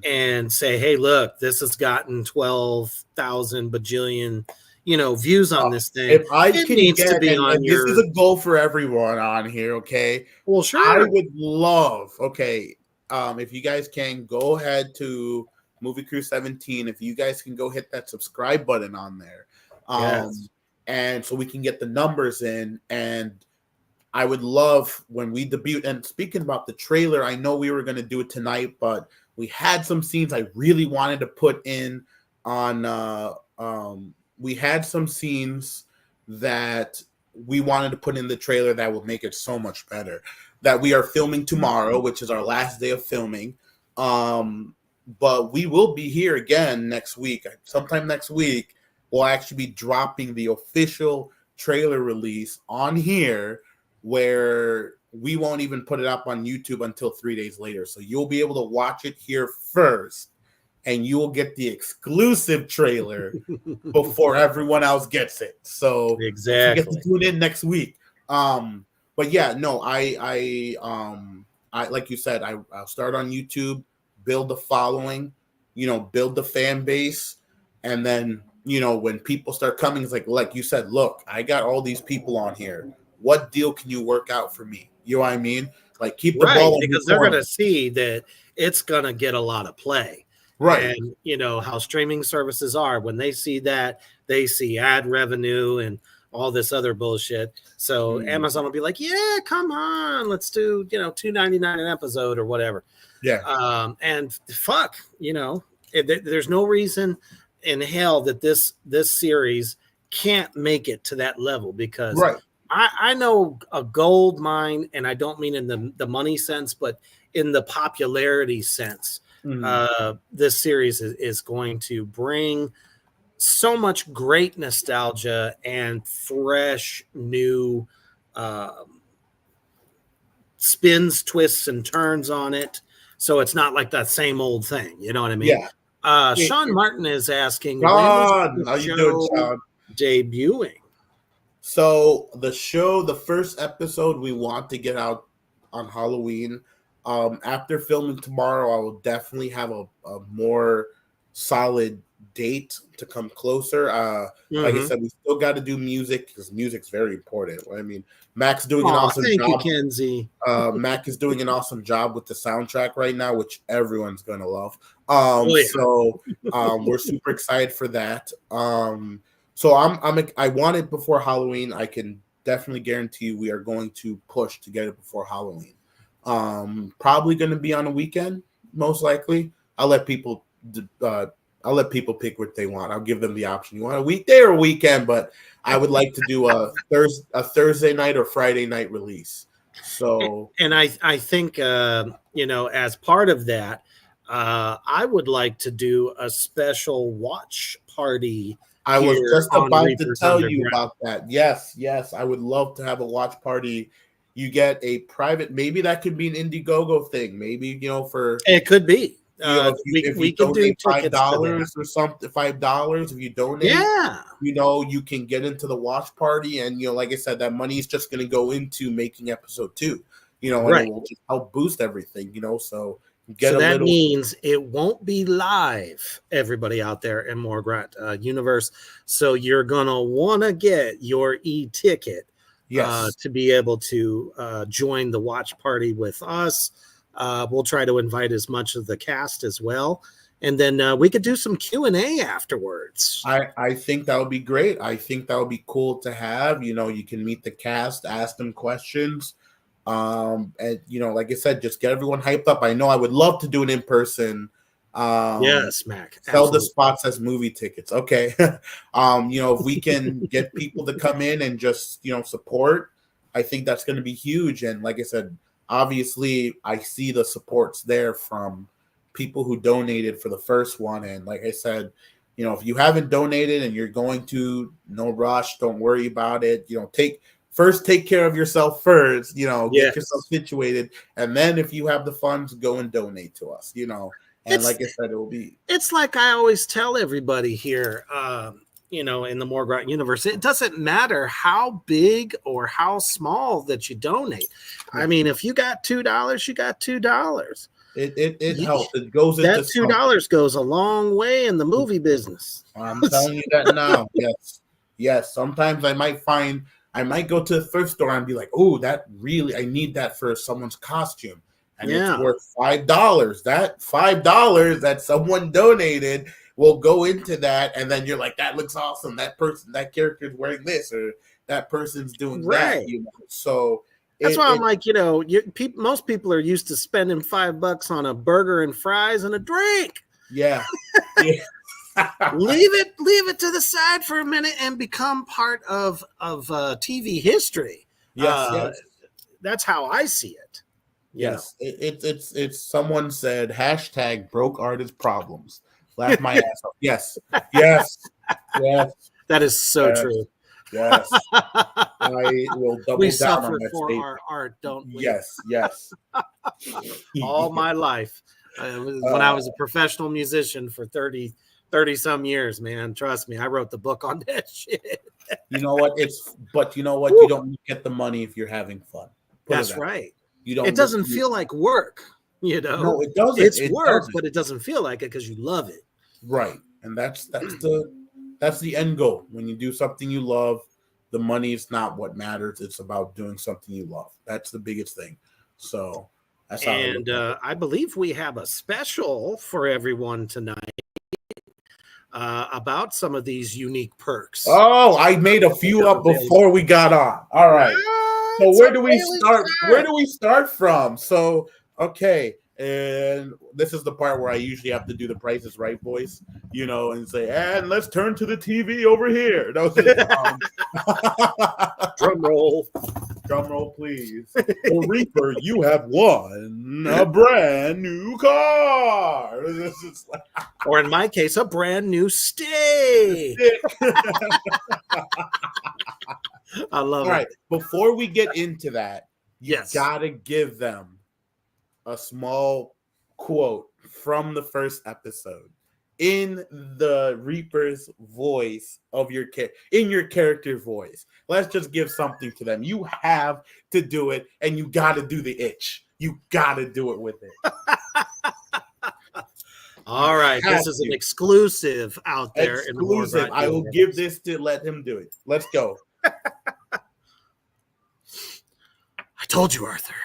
and say, hey, look, this has gotten 12,000 bajillion, views on this thing. If I can get, and this is a goal for everyone on here, okay? Well, sure. I would love, if you guys can go ahead to Movie Crew 17, if you guys can go hit that subscribe button on there. And so we can get the numbers in. And I would love when we debut. And speaking about the trailer, I know we were going to do it tonight, but we had some scenes I really wanted to put in on. We had some scenes that we wanted to put in the trailer that would make it so much better. That we are filming tomorrow, which is our last day of filming. But we will be here again next week. Sometime next week, we'll actually be dropping the official trailer release on here, where we won't even put it up on YouTube until 3 days later. So you'll be able to watch it here first, and you will get the exclusive trailer before everyone else gets it. So exactly, get to tune in next week. But yeah, no, I like you said, I'll start on YouTube, build the following, build the fan base, and then when people start coming, it's like you said, look, I got all these people on here. What deal can you work out for me? You know what I mean? Like, keep the ball on because they're going to see that it's going to get a lot of play. Right. And how streaming services are, when they see that, they see ad revenue and all this other bullshit. So Amazon will be like, yeah, come on, let's do, $2.99 an episode or whatever. Yeah. And fuck, there's no reason in hell that this series can't make it to that level, because I know a gold mine, and I don't mean in the money sense, but in the popularity sense. This series is going to bring so much great nostalgia and fresh new spins, twists, and turns on it. So it's not like that same old thing. You know what I mean? Yeah. Sean Martin is asking, Sean, how you doing, Sean? Debuting. So the first episode we want to get out on Halloween. After filming tomorrow, I will definitely have a more solid date to come closer. Like I said, we still got to do music, because music's very important. I mean, Mac's doing an awesome job. Thank you, Kenzie. Mac is doing an awesome job with the soundtrack right now, which everyone's gonna love. So we're super excited for that. So I want it before Halloween. I can definitely guarantee you we are going to push to get it before Halloween. Probably going to be on a weekend, most likely. I'll let people pick what they want. I'll give them the option. You want a weekday or a weekend? But I would like to do a Thursday night or Friday night release. So, and I think as part of that, I would like to do a special watch party I was here just on about to Reapers tell you Underground. about that. Yes, yes. I would love to have a watch party. You get a private, maybe that could be an Indiegogo thing. Maybe, for It could be. if We you could do donate tickets to that. $5 or something, $5 if you donate, Yeah. you can get into the watch party, and like I said, that money is just going to go into making episode 2, and it Right. will just help boost everything, so So that means it won't be live, everybody out there in Morgrat universe. So you're gonna want to get your e-ticket yes, to be able to join the watch party with us. We'll try to invite as much of the cast as well, and then we could do some Q&A afterwards. I think that would be great. I think that would be cool to have. You can meet the cast, ask them questions. And like I said, just get everyone hyped up. I know I would love to do it in person. Yes, Mac. Sell Absolutely. the spots as movie tickets. Okay. If we can get people to come in and just, support, I think that's going to be huge. And like I said, obviously I see the supports there from people who donated for the first one. And like I said, if you haven't donated and you're going to, no rush, don't worry about it. Take care of yourself first, get yourself situated. And then if you have the funds, go and donate to us, And like I said, it's like I always tell everybody here, in the Morgrat universe, it doesn't matter how big or how small that you donate. I mean, if you got $2, you got $2. It helps. It goes that into $2 goes a long way in the movie business. I'm telling you that now. Yes. Sometimes I might go to the thrift store and be like, oh, I need that for someone's costume. And it's worth $5. That $5 that someone donated will go into that. And then you're like, that looks awesome. That character's wearing this, or that person's doing that. So that's why I'm like, most people are used to spending $5 on a burger and fries and a drink. Yeah. leave it to the side for a minute and become part of TV history. Yes. That's how I see it. Yes, it's someone said hashtag broke artist problems. Laugh my ass off. Yes. That is so true. Yes. I will double we down suffer on that for statement. our art, don't we? Yes. All my life. When I was a professional musician for 30 some years, man. Trust me, I wrote the book on that shit. You know what? You don't get the money if you're having fun. That's right. It doesn't feel like work, No, it doesn't. It's work, but it doesn't feel like it because you love it. Right. And that's the end goal. When you do something you love, the money is not what matters. It's about doing something you love. That's the biggest thing. So that's how. And I believe we have a special for everyone tonight about some of these unique perks. Oh, I made a few up before we got on. All right. So where do we start? Where do we start from? So, okay. And this is the part where I usually have to do the Price is Right voice, and say, and let's turn to the TV over here. Drum roll, please. Well, Reaper, you have won a brand new car. Or in my case, a brand new steak. I love it. All right, before we get into that, you gotta give them a small quote from the first episode in the Reaper's voice of your character voice. Let's just give something to them. You have to do it, and you gotta do the itch. You gotta do it with it. All right, this is an exclusive out there. Exclusive. I will give this to let him do it. Let's go. I told you, Arthur.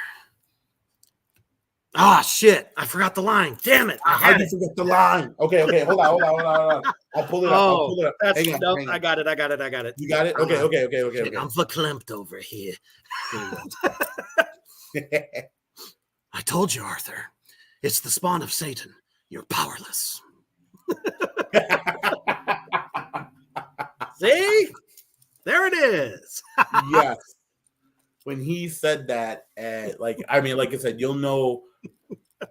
Ah, shit. I forgot the line. Damn it. How did you forget the line? Okay. Hold on. I'll pull it up. Hang on. I got it. You got it? Okay. I'm verklempt over here. I told you, Arthur. It's the spawn of Satan. You're powerless. See? There it is. Yes. When he said that, like I said, you'll know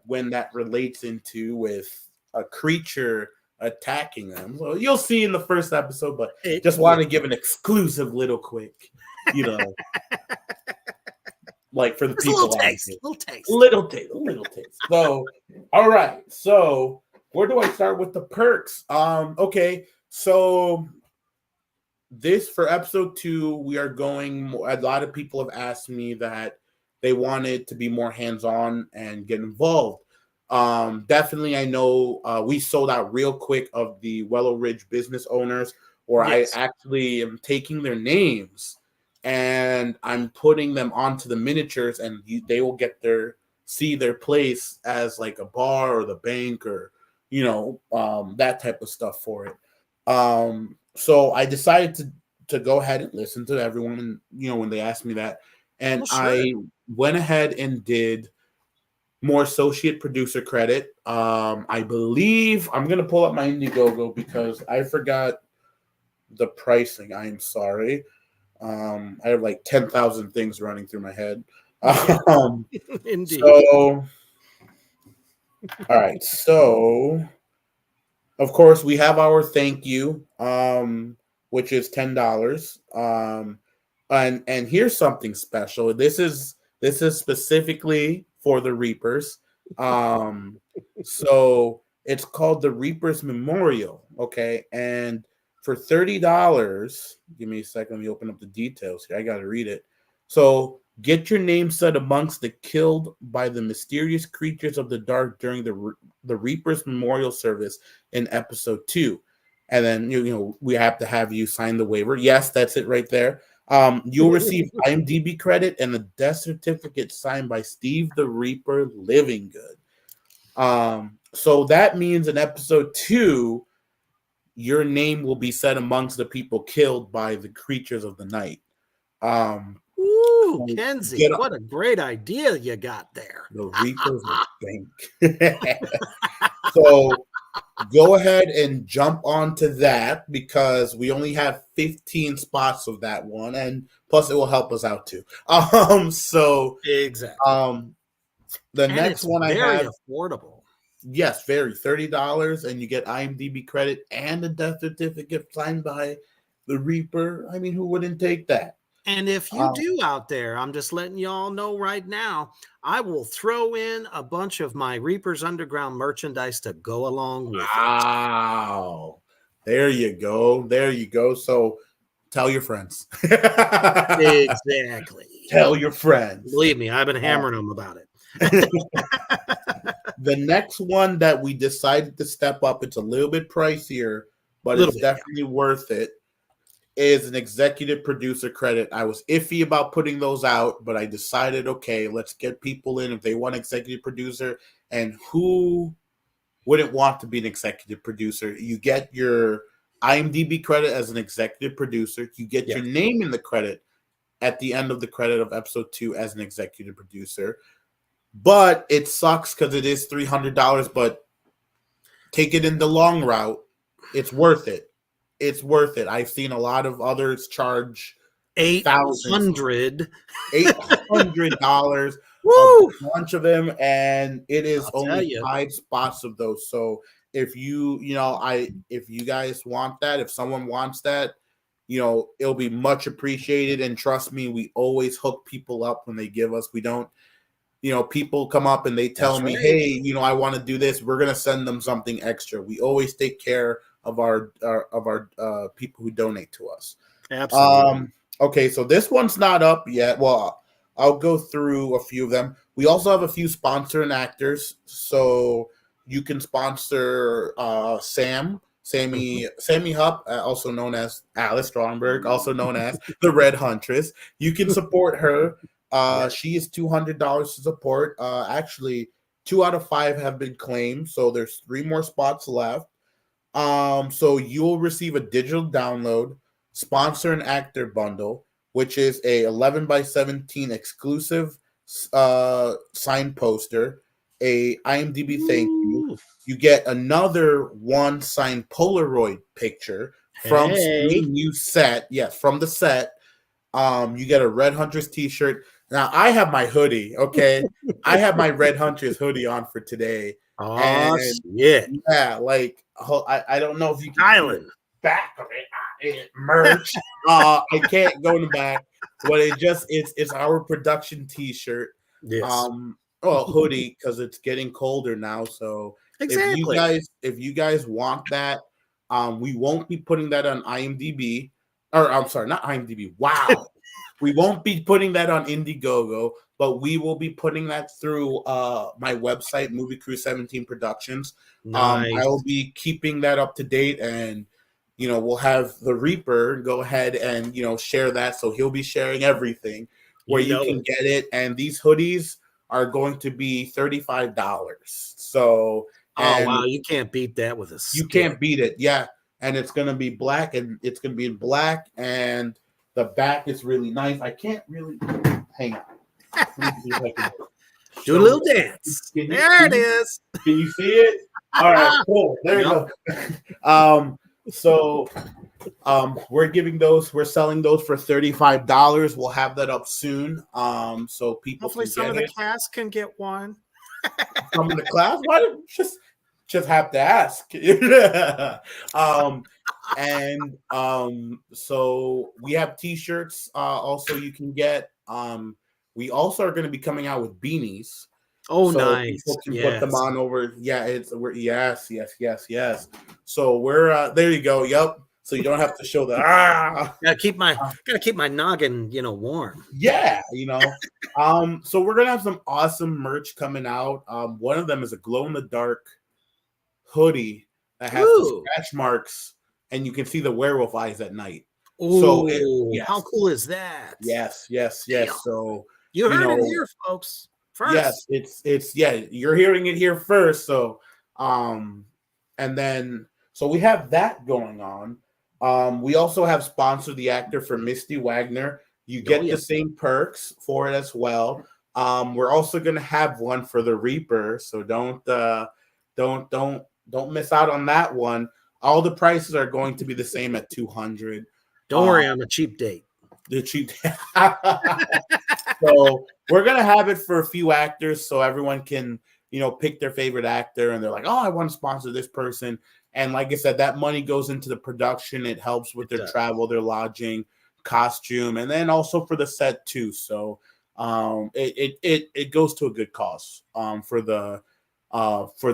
when that relates into with a creature attacking them. So you'll see in the first episode, but just want to give an exclusive little quick, like for the people. Little taste. So, all right. So, where do I start with the perks? Okay. So, this for episode 2, we are going. A lot of people have asked me that they wanted to be more hands-on and get involved. Definitely, I know we sold out real quick of the Willow Ridge business owners, or yes. I actually am taking their names and I'm putting them onto the miniatures, and they will get see their place as like a bar or the bank or that type of stuff for it. So I decided to go ahead and listen to everyone, and when they asked me that, and sure. I went ahead and did more associate producer credit. I believe I'm gonna pull up my Indiegogo because I forgot the pricing. I am sorry. I have like 10,000 things running through my head. Indeed. So, all right. So, of course, we have our thank you, which is $10. And here's something special. This is specifically for the Reapers. So it's called the Reapers Memorial. Okay, and for $30, give me a second. Let me open up the details here. I got to read it. So get your name set amongst the killed by the mysterious creatures of the dark during the Reapers Memorial service in episode 2. And then, we have to have you sign the waiver. Yes, that's it right there. You'll receive IMDb credit and a death certificate signed by Steve the Reaper Living Good. So that means in episode 2, your name will be set amongst the people killed by the creatures of the night. Ooh, Kenzie, what a great idea you got there. The Reapers of Bank. So go ahead and jump onto that because we only have 15 spots of that one, and plus it will help us out too. So exactly. The next one I have, affordable. Yes, very $30, and you get IMDb credit and a death certificate signed by the Reaper. I mean, who wouldn't take that? And if you do out there, I'm just letting y'all know right now, I will throw in a bunch of my Reapers Underground merchandise to go along with it. Wow. There you go. So tell your friends. Exactly. Tell your friends. Believe me, I've been hammering them about it. The next one that we decided to step up, it's a little bit pricier, but it's definitely worth it, is an executive producer credit. I was iffy about putting those out, but I decided, okay, let's get people in if they want executive producer. And who wouldn't want to be an executive producer? You get your IMDb credit as an executive producer. You get your name in the credit at the end of the credit of episode 2 as an executive producer. But it sucks because it is $300, but take it in the long route. It's worth it. I've seen a lot of others charge $800 a bunch of them, and it is only 5 spots of those. So if if you guys want that, if someone wants that, it'll be much appreciated. And trust me, we always hook people up when they give us. We don't. People come up and they tell me, hey, I want to do this. We're going to send them something extra. We always take care of our people who donate to us. Absolutely. Okay, so this one's not up yet. Well, I'll go through a few of them. We also have a few sponsor and actors. So you can sponsor Sammy Hupp, also known as Alice Stromberg, also known as the Red Huntress. You can support her. She is $200 to support. Actually, 2 out of 5 have been claimed, so there's 3 more spots left. So you'll receive a digital download, sponsor and actor bundle, which is a 11x17 exclusive signed poster, a IMDb thank you. You get another 1 signed Polaroid picture from the new set. Yes, from the set. You get a Red Huntress t-shirt. Now I have my hoodie. Okay, I have my Red Huntress hoodie on for today. Oh And shit! yeah, like I don't know if you can see the Island. back of it, merch. I can't go in the back, but it's our production T-shirt. Yes. Well, hoodie because it's getting colder now. So Exactly. if you guys want that, we won't be putting that on IMDb, or I'm sorry, not IMDb. Wow, we won't be putting that on Indiegogo, but we will be putting that through my website, Movie Crew 17 Productions. Nice. I will be keeping that up to date, and we'll have the Reaper go ahead and share that, so he'll be sharing everything where you can get it. And these hoodies are going to be $35. So, Oh and wow, you can't beat that with a you stick. can't beat it. Yeah, and it's gonna be black, and it's gonna be in black, and the back is really nice. I can't really hang on. Let me see if I can Do a little dance. There it is. Can you see it? All right, cool. There you go. So we're selling those for $35. We'll have that up soon. So people Hopefully some of the cast can get one. Some of the class. Why don't you just have to ask? So we have t-shirts also you can get. We also are going to be coming out with beanies. Oh, so nice. People can put them on over. Yeah, yes. So we're there you go. Yep. So you don't have to show the Gotta keep my noggin, warm. Yeah, so we're gonna have some awesome merch coming out. One of them is a glow in the dark hoodie that has the scratch marks, and you can see the werewolf eyes at night. Oh, how cool is that? Yes. So you heard it here, folks. First. Yes, it's you're hearing it here first. So, and then so we have that going on. We also have sponsored the actor for Misty Wagner. You get the same perks for it as well. We're also going to have one for the Reaper, so don't miss out on that one. All the prices are going to be the same at $200. Don't worry, I'm a cheap date. The cheap. So we're gonna have it for a few actors, so everyone can pick their favorite actor, and they're like, oh, I want to sponsor this person. And like I said, that money goes into the production. It helps with their travel, their lodging, costume, and then also for the set too. So it goes to a good cause for the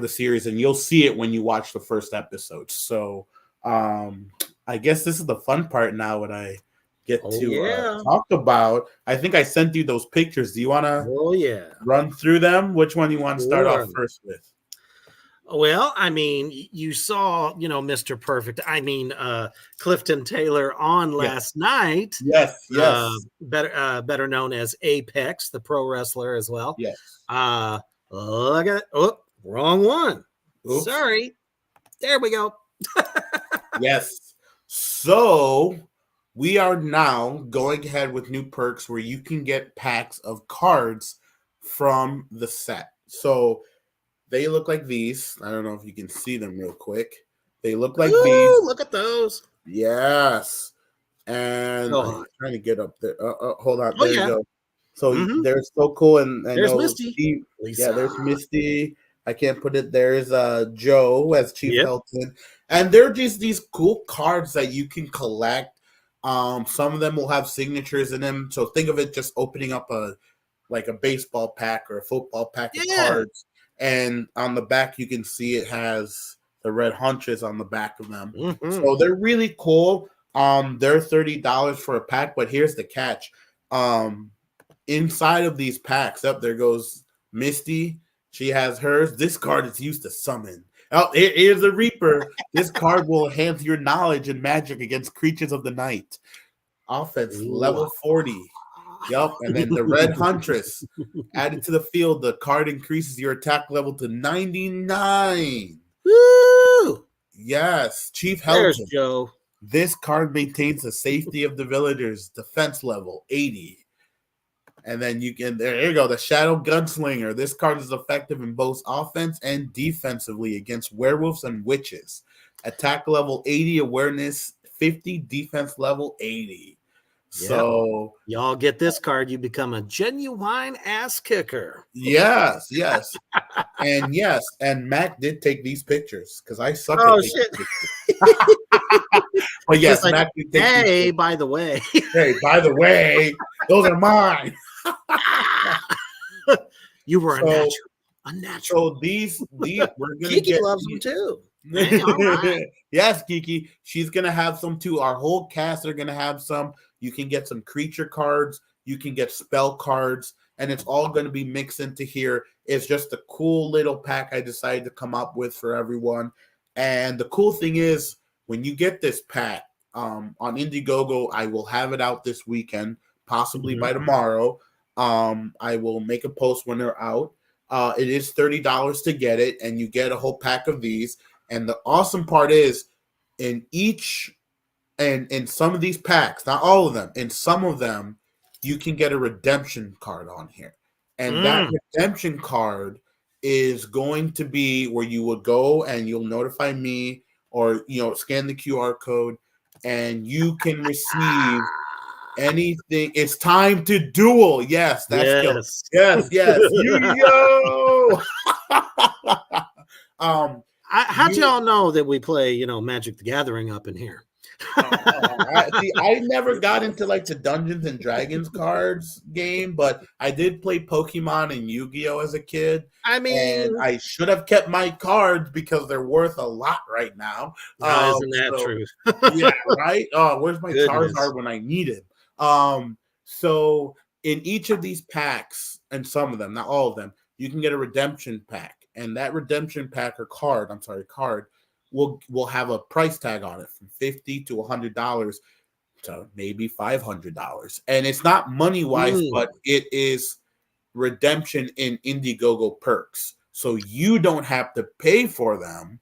series, and you'll see it when you watch the first episode. So I guess this is the fun part now when I get to talk about. I think I sent you those pictures. Do you want to run through them? Which one do you want to start off first with? Well, I mean, you saw, Mr. Perfect. I mean, Clifton Taylor on last night. Yes. Better known as Apex, the pro wrestler as well. Yes. Look at wrong one. Oops. Sorry. There we go. Yes. So we are now going ahead with new perks where you can get packs of cards from the set. So they look like these. I don't know if you can see them real quick. They look like these. Look at those. Yes. And I'm trying to get up there. Hold on. There you go. So they're so cool. And there's Misty. Yeah, there's Misty. I can't put it. There's Joe as Chief Helton. And they're just these cool cards that you can collect. Some of them will have signatures in them. So think of it just opening up a baseball pack or a football pack of cards. And on the back, you can see it has the Red Huntress on the back of them. So they're really cool. They're $30 for a pack, but here's the catch. Inside of these packs, there goes Misty. She has hers. This card is used to summon. Oh, here's the Reaper. This card will enhance your knowledge and magic against creatures of the night. Offense level 40. Yep. And then the Red Huntress. Added to the field, the card increases your attack level to 99. Woo! Yes. Chief Helton. There's Joe. This card maintains the safety of the villagers. Defense level 80. And then there you go, the Shadow Gunslinger. This card is effective in both offense and defensively against werewolves and witches. Attack level 80, awareness 50, defense level 80. So y'all get this card, you become a genuine ass kicker. yes, and Mac did take these pictures because I suck at Oh taking shit! pictures. But yes, Like, Mac did take these hey, pictures. by the way, Hey, by the way, those are mine. you were So, a natural. so these we're gonna Kiki get loves them too. Hey, all right. Yes, Kiki. She's gonna have some too. Our whole cast are gonna have some. You can get some creature cards, you can get spell cards, and it's all gonna be mixed into here. It's just a cool little pack I decided to come up with for everyone. And the cool thing is when you get this pack on Indiegogo, I will have it out this weekend, possibly by tomorrow. I will make a post when they're out. It is $30 to get it, and you get a whole pack of these. And the awesome part is, in each and in some of these packs, not all of them, in some of them, you can get a redemption card on here. And that redemption card is going to be where you will go and you'll notify me, or scan the QR code, and you can receive anything. It's time to duel. Yes, that's skill. Yes. Yu-Gi-Oh! How'd y'all know that we play, Magic the Gathering up in here? I never got into like the Dungeons and Dragons cards game, but I did play Pokemon and Yu-Gi-Oh as a kid. I mean, and I should have kept my cards because they're worth a lot right now. Isn't that true? Yeah, right. Where's my Charizard when I need it? So in each of these packs, and some of them, not all of them, you can get a redemption pack, and that redemption pack or card, will have a price tag on it from $50 to $100 to maybe $500, and it's not money wise, but it is redemption in Indiegogo perks, so you don't have to pay for them.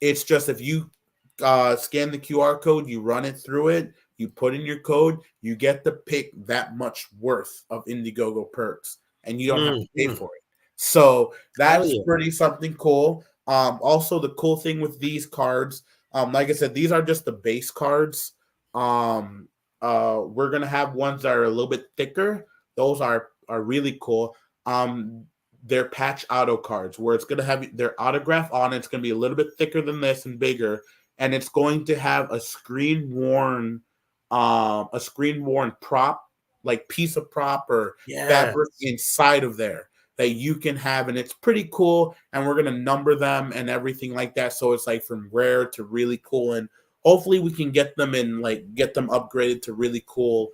It's just if you scan the QR code, you run it through it, you put in your code, you get to pick that much worth of Indiegogo perks, and you don't have to pay for it. So that's pretty something cool. Also, the cool thing with these cards, like I said, these are just the base cards. We're gonna have ones that are a little bit thicker. Those are really cool. They're patch auto cards where it's gonna have their autograph on it. It's gonna be a little bit thicker than this and bigger, and it's going to have a screen worn prop, like piece of prop or fabric inside of there that you can have, and it's pretty cool. And we're gonna number them and everything like that, so it's like from rare to really cool, and hopefully we can get them upgraded to really cool,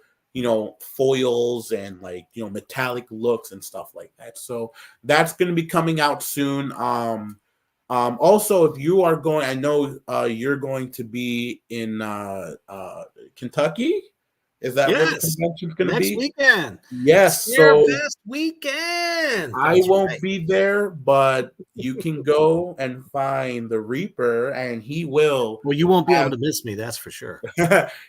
foils and metallic looks and stuff like that. So that's gonna be coming out soon. Also, if you are going, I know you're going to be in Kentucky. Is that where the convention's going to be? Next weekend. Yes. So best weekend. I won't be there, but you can go and find the Reaper, and he will. Well, you won't be able to miss me, that's for sure.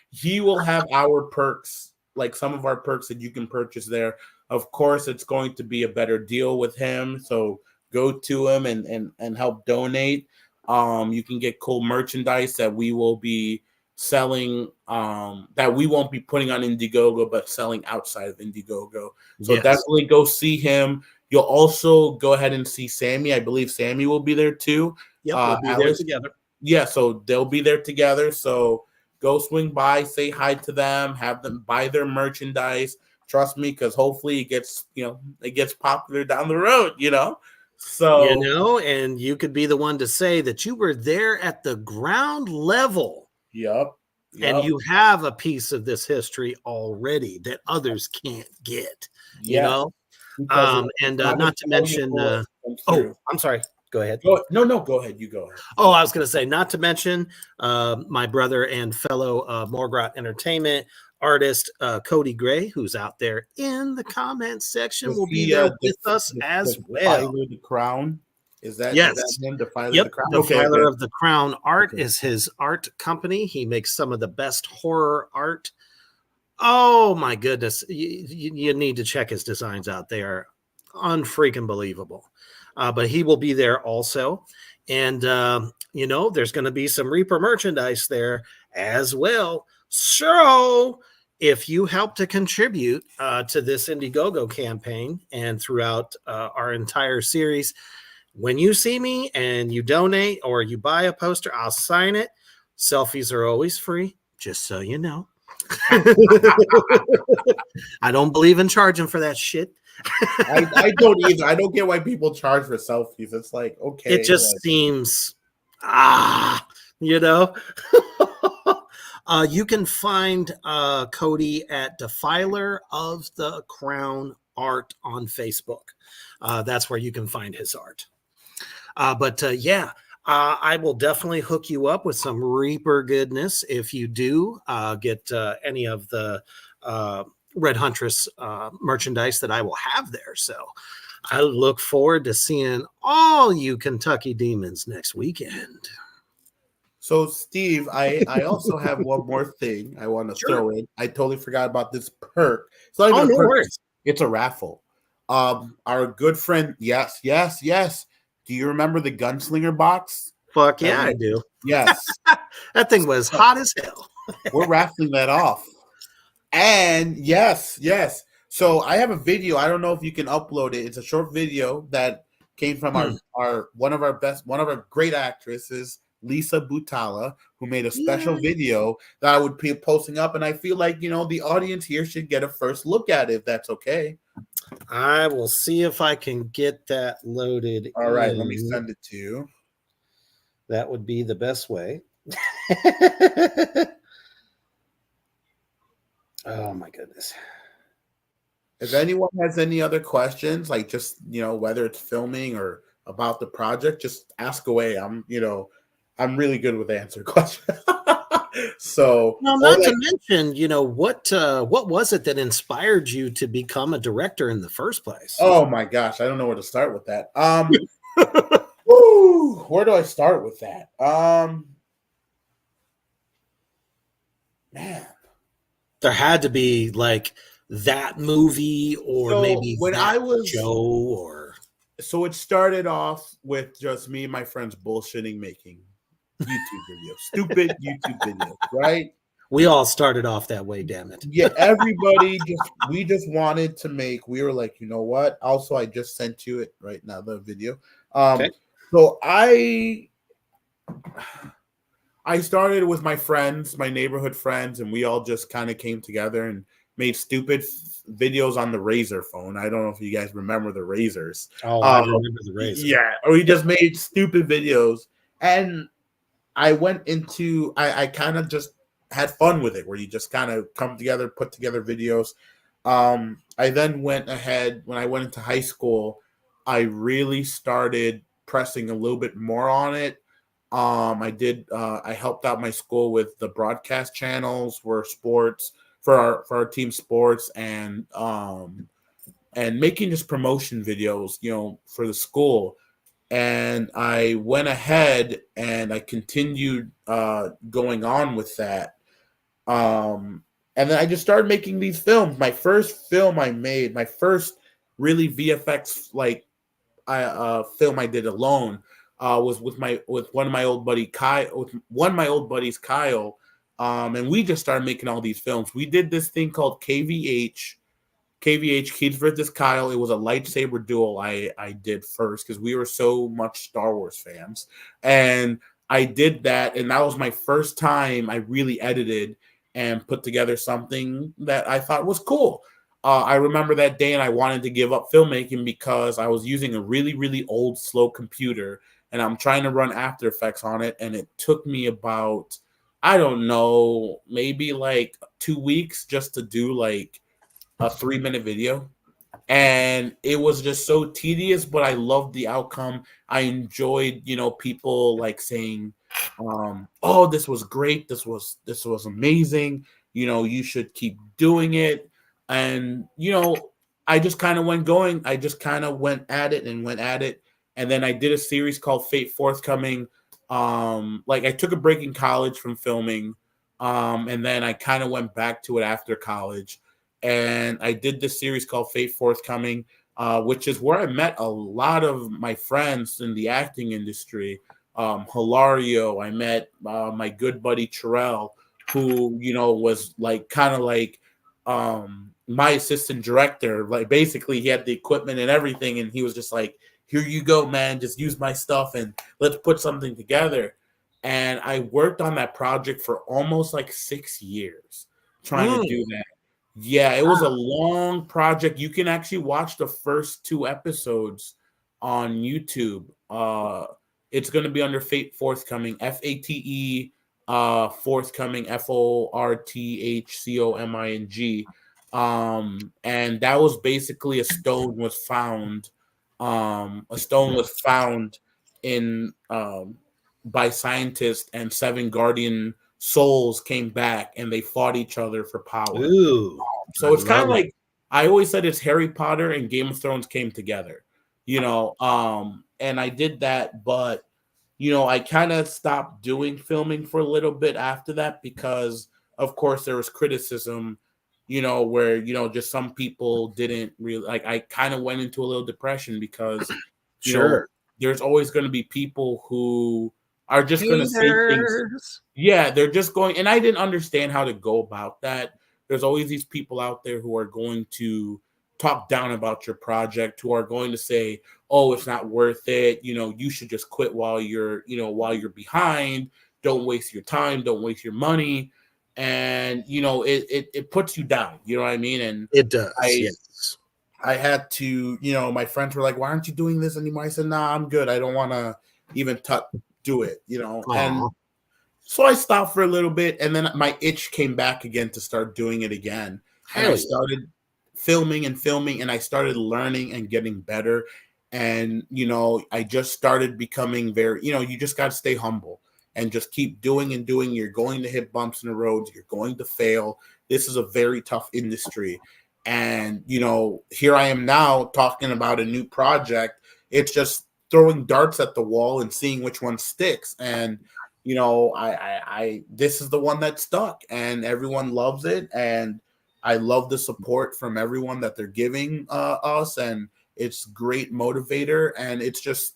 He will have our perks, like some of our perks that you can purchase there. Of course, it's going to be a better deal with him, so go to him and help donate. You can get cool merchandise that we will be selling, that we won't be putting on Indiegogo, but selling outside of Indiegogo. So definitely go see him. You'll also go ahead and see Sammy. I believe Sammy will be there too. Yep, we'll be there together. Yeah, so they'll be there together. So go swing by, say hi to them, have them buy their merchandise. Trust me, because hopefully it gets popular down the road, So and you could be the one to say that you were there at the ground level. Yep. And you have a piece of this history already that others can't get. And not to mention I'm sorry. Go ahead. No, go ahead. You go ahead. Oh, I was going to say, not to mention my brother and fellow Morgrot Entertainment artist Cody Gray, who's out there in the comments section, will be there with us as well. The Crown. Is that him, Defiler of the Crown? Defiler of the Crown Art is his art company. He makes some of the best horror art. Oh my goodness. You need to check his designs out. They are unfreaking believable. But he will be there also. And, there's going to be some Reaper merchandise there as well. So if you help to contribute to this Indiegogo campaign and throughout our entire series, when you see me and you donate or you buy a poster, I'll sign it. Selfies are always free, just so you know. I don't believe in charging for that shit. I don't either. I don't get why people charge for selfies. It's like, okay. It just seems, you know. You can find Cody at Defiler of the Crown Art on Facebook. That's where you can find his art. But I will definitely hook you up with some Reaper goodness if you do get any of the Red Huntress merchandise that I will have there. So I look forward to seeing all you Kentucky Demons next weekend. So, Steve, I also have one more thing I want to throw in. I totally forgot about this perk. It's not even a perk. It's a raffle. Our good friend, yes. Do you remember the Gunslinger box? Fuck yeah, I do. Yes. That thing was hot as hell. We're raffling that off. And yes. So I have a video. I don't know if you can upload it. It's a short video that came from our one of our great actresses, Lisa Butala, who made a special video that I would be posting up. And I feel like, the audience here should get a first look at it, if that's okay. I will see if I can get that loaded. All right, let me send it to you. That would be the best way. Oh my goodness. If anyone has any other questions, like just, whether it's filming or about the project, just ask away. I'm really good with answering questions. So, not to mention, what was it that inspired you to become a director in the first place? Oh my gosh, I don't know where to start with that. Where do I start with that? Man, there had to be like that movie, or maybe when that I was show, or so it started off with just me and my friends bullshitting, making YouTube videos, stupid YouTube videos, right? We all started off that way, damn it. Yeah, everybody we just wanted to make. We were like, you know what? Also, I just sent you it right now, the video. Okay. So I started with my friends, my neighborhood friends, and we all just kind of came together and made stupid videos on the Razor phone. I don't know if you guys remember the Razors. Oh, I remember the Razor. Yeah, or we just made stupid videos, and I went into I kind of just had fun with it, where you just kind of come together, put together videos. I then went ahead, when I went into high school, I really started pressing a little bit more on it. I helped out my school with the broadcast channels for sports, for our team sports, and making just promotion videos, for the school. And I went ahead and I continued going on with that. And then I just started making these films. My first film I made, my first really VFX film I did alone, was with one of my old buddies, Kyle. And we just started making all these films. We did this thing called KVH, Kieth versus Kyle. It was a lightsaber duel I did first, because we were so much Star Wars fans. And I did that, and that was my first time I really edited and put together something that I thought was cool. I remember that day, and I wanted to give up filmmaking because I was using a really, really old, slow computer, and I'm trying to run After Effects on it, and it took me about, I don't know, maybe like 2 weeks just to do like a 3-minute video. And it was just so tedious, but I loved the outcome. I enjoyed, people like saying, oh, this was great. This was amazing. You should keep doing it. And, I just kind of went going. I just kind of went at it. And then I did a series called Fate Forthcoming. I took a break in college from filming. And then I kind of went back to it after college. And I did this series called Fate Forthcoming, which is where I met a lot of my friends in the acting industry. Hilario, I met my good buddy Terrell, who, was like kind of like my assistant director, like basically he had the equipment and everything, and he was just like, here you go, man, just use my stuff and let's put something together. And I worked on that project for almost like 6 years trying to do that. Yeah, it was a long project. You can actually watch the first 2 episodes on YouTube. It's going to be under Fate Forthcoming, FATE, Forthcoming, FORTHCOMING. And that was basically a stone was found. A stone was found in by scientists, and 7 guardian souls came back and they fought each other for power. Ooh, So it's kind of like, I always said it's Harry Potter and Game of Thrones came together, and I did that, but I kind of stopped doing filming for a little bit after that because of course there was criticism, where just some people didn't really like. I kind of went into a little depression because sure, there's always going to be people who are just going to say things. Yeah, they're just going, and I didn't understand how to go about that. There's always these people out there who are going to talk down about your project, who are going to say, "Oh, it's not worth it. You should just quit while you're behind. Don't waste your time. Don't waste your money." And it puts you down. You know what I mean? And it does. Yes. I had to, my friends were like, "Why aren't you doing this anymore?" I said, "Nah, I'm good. I don't want to even do it." And so I stopped for a little bit, and then my itch came back again to start doing it again. And I started filming, and I started learning and getting better. And, I just started becoming very, you just got to stay humble and just keep doing and doing. You're going to hit bumps in the roads. You're going to fail. This is a very tough industry. And, here I am now talking about a new project. It's just throwing darts at the wall and seeing which one sticks. And, I this is the one that stuck, and everyone loves it. And I love the support from everyone that they're giving us. And it's great motivator. And it's just,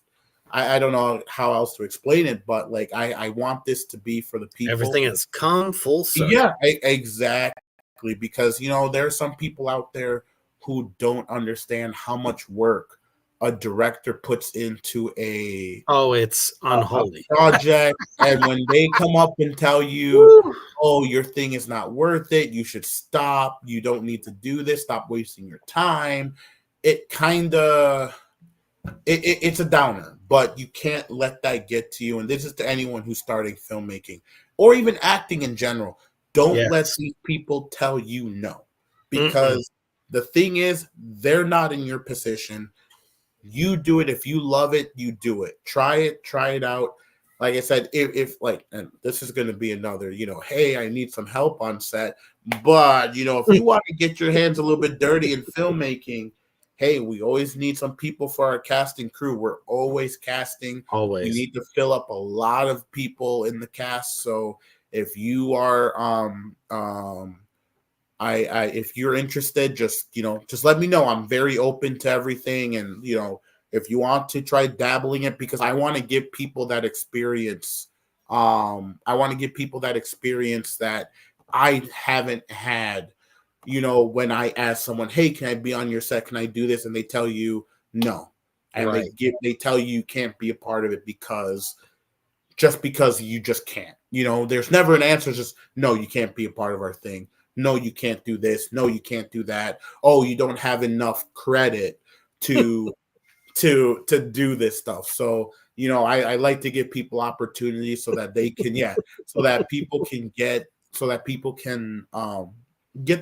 I don't know how else to explain it, but like, I want this to be for the people. Everything has come full circle. Yeah, exactly. Because, there are some people out there who don't understand how much work a director puts into it's unholy project. And when they come up and tell you, "Oh, your thing is not worth it. You should stop. You don't need to do this. Stop wasting your time." It kind of, it's a downer, but you can't let that get to you. And this is to anyone who's starting filmmaking or even acting in general. Don't let these people tell you no, because the thing is, they're not in your position. You do it. If you love it, you do it. Try it out. Like I said, if like, and this is going to be another, hey, I need some help on set. But, if you want to get your hands a little bit dirty in filmmaking, hey, we always need some people for our casting crew. We're always casting. Always. You need to fill up a lot of people in the cast. So if you are, if you're interested, just let me know. I'm very open to everything. And, if you want to try dabbling it, because I want to give people that experience. I want to give people that experience that I haven't had, when I ask someone, "Hey, can I be on your set? Can I do this?" And they tell you no. And they tell you can't be a part of it because you just can't. There's never an answer. It's just, "No, you can't be a part of our thing. No, you can't do this. No, you can't do that. Oh, you don't have enough credit to to do this stuff." So, I like to give people opportunities so that they can, so that people can get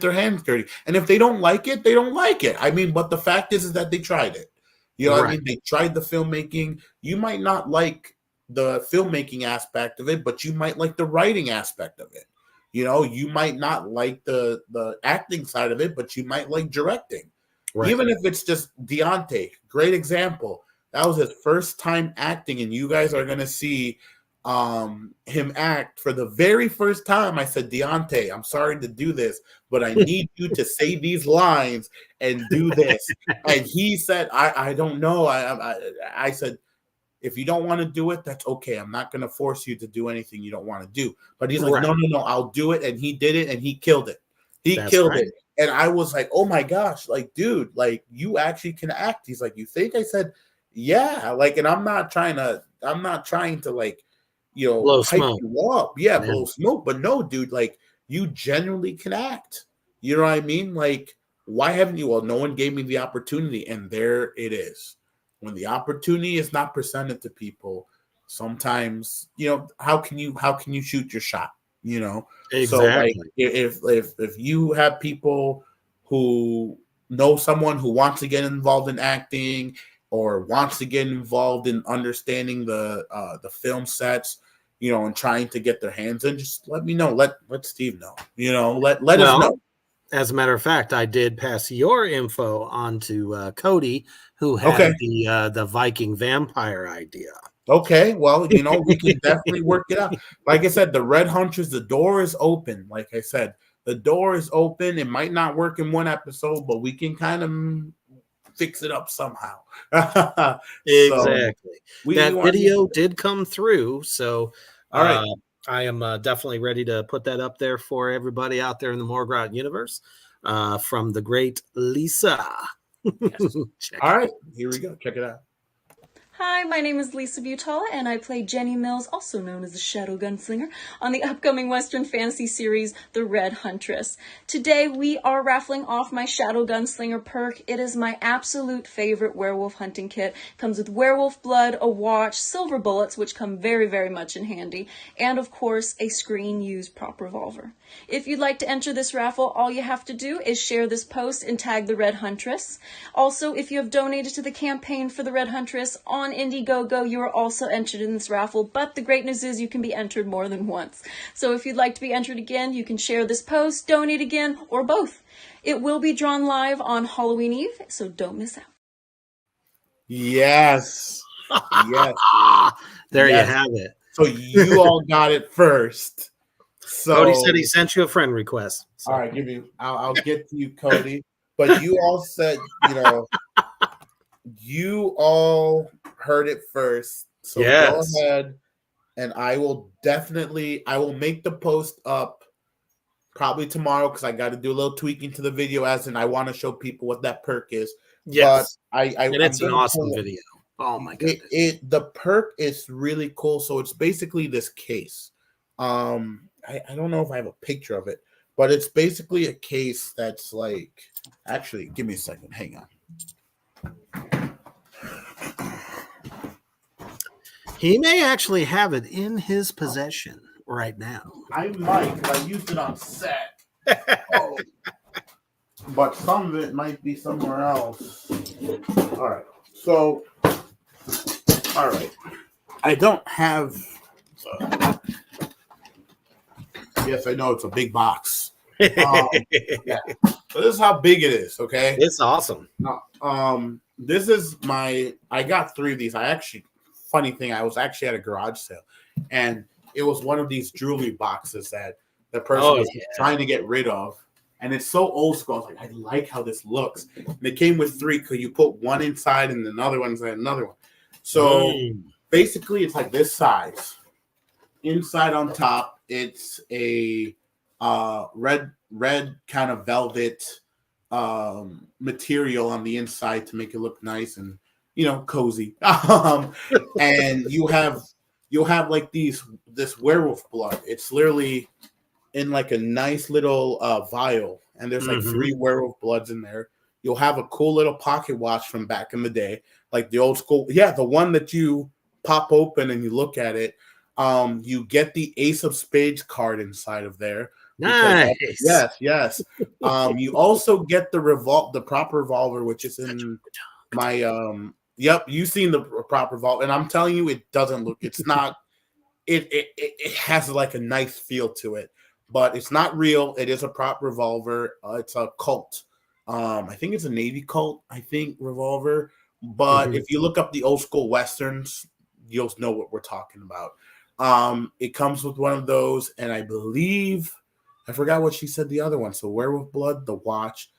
their hands dirty. And if they don't like it, they don't like it. I mean, but the fact is that they tried it. What I mean? They tried the filmmaking. You might not like the filmmaking aspect of it, but you might like the writing aspect of it. You might not like the acting side of it, but you might like directing. Even if it's just Deontay, great example. That was his first time acting, and you guys are going to see him act for the very first time. I said, "Deontay, I'm sorry to do this, but I need you to say these lines and do this." And he said, I don't know. I said, "If you don't want to do it, that's okay. I'm not going to force you to do anything you don't want to do." But he's like, "No, I'll do it." And he did it, and he killed it. He That's killed right. it. And I was like, oh my gosh, like, dude, like, you actually can act. He's like, you think? I said, yeah. Like, and I'm not trying to like, Blow hype smoke. you up. Yeah, Yeah. blow smoke. But no, dude, like, you genuinely can act. You know what I mean? Like, why haven't you? Well, no one gave me the opportunity, and there it is. When the opportunity is not presented to people, sometimes, how can you shoot your shot? So like, Exactly. if you have people who know someone who wants to get involved in acting or wants to get involved in understanding the film sets, and trying to get their hands in, just let me know. Let Steve know. Let us know. As a matter of fact, I did pass your info on to Cody, who Okay. had the Viking vampire idea. Okay, well, we can definitely work it out. Like I said, the Red Hunters, the door is open. Like I said, the door is open. It might not work in one episode, but we can kind of fix it up somehow. Exactly. That want video did come through, so all right. I am definitely ready to put that up there for everybody out there in the Morgrot universe from the great Lisa. Yes. All right, here we go. Check it out. Hi, my name is Lisa Butala, and I play Jenny Mills, also known as the Shadow Gunslinger, on the upcoming Western fantasy series, The Red Huntress. Today, we are raffling off my Shadow Gunslinger perk. It is my absolute favorite werewolf hunting kit. Comes with werewolf blood, a watch, silver bullets, which come very, very much in handy, and of course, a screen-used prop revolver. If you'd like to enter this raffle, all you have to do is share this post and tag the Red Huntress. Also, if you have donated to the campaign for the Red Huntress on Indiegogo, you are also entered in this raffle, but the great news is you can be entered more than once. So if you'd like to be entered again, you can share this post, donate again, or both. It will be drawn live on Halloween Eve, so don't miss out. Yes. Yes. There Yes. you have it. So you all got it first. So Cody said he sent you a friend request. So. All right, I'll get to you, Cody. But you all said, you all heard it first. So yes. Go ahead, and I will make the post up probably tomorrow, because I got to do a little tweaking to the video, as in I want to show people what that perk is. Yes. But and it's an awesome video. Oh my goodness. The perk is really cool. So it's basically this case. I don't know if I have a picture of it, but it's basically a case that's like, actually, give me a second. Hang on. He may actually have it in his possession right now. I might, because I used it on set. But some of it might be somewhere else. All right. So, all right. I don't have... yes, I know it's a big box. Yeah. So this is how big it is, okay? It's awesome. This is I got 3 of these. Funny thing, I was actually at a garage sale, and it was one of these jewelry boxes that the person was trying to get rid of. And it's so old school. I was like, I like how this looks. And it came with 3, because you put one inside and another one inside another one. So basically, it's like this size. Inside on top, it's a red kind of velvet material on the inside to make it look nice and cozy. And you'll have like this werewolf blood. It's literally in like a nice little vial, and there's like 3 werewolf bloods in there. You'll have a cool little pocket watch from back in the day, like the old school. Yeah, the one that you pop open and you look at it. You get the Ace of Spades card inside of there. Nice. Yes. You also get the prop revolver, which is in my Yep, you've seen the prop revolver, and I'm telling you, it doesn't look. It's not. It has like a nice feel to it, but it's not real. It is a prop revolver. It's a Colt. I think it's a Navy Colt. I think revolver. But if you look up the old school westerns, you'll know what we're talking about. It comes with one of those, and I believe I forgot what she said. The other one. So werewolf blood, the watch,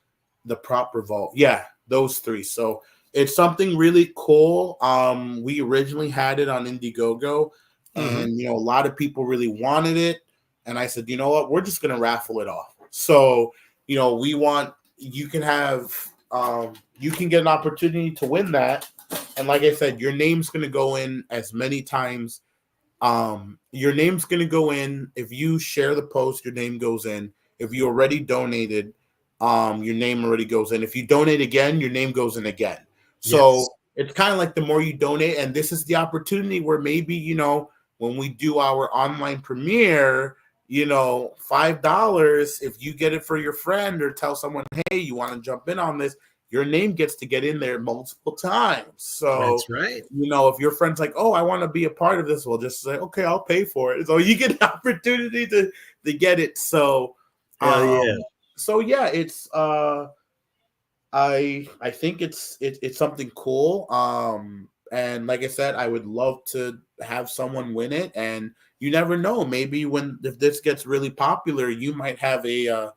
the prop revolver. Yeah, those 3. So. It's something really cool. We originally had it on Indiegogo, and a lot of people really wanted it. And I said, you know what? We're just gonna raffle it off. So we want you can have you can get an opportunity to win that. And like I said, your name's going to go in as many times. Your name's going to go in. If you share the post, your name goes in. If you already donated, your name already goes in. If you donate again, your name goes in again. So it's kind of like the more you donate, and this is the opportunity where maybe, when we do our online premiere, $5, if you get it for your friend or tell someone, hey, you want to jump in on this, your name gets to get in there multiple times. So that's right. If your friend's like, oh, I want to be a part of this, we'll just say, okay, I'll pay for it. So you get an opportunity to get it. So it's I think it's something cool. And like I said, I would love to have someone win it. And you never know, maybe if this gets really popular, you might have a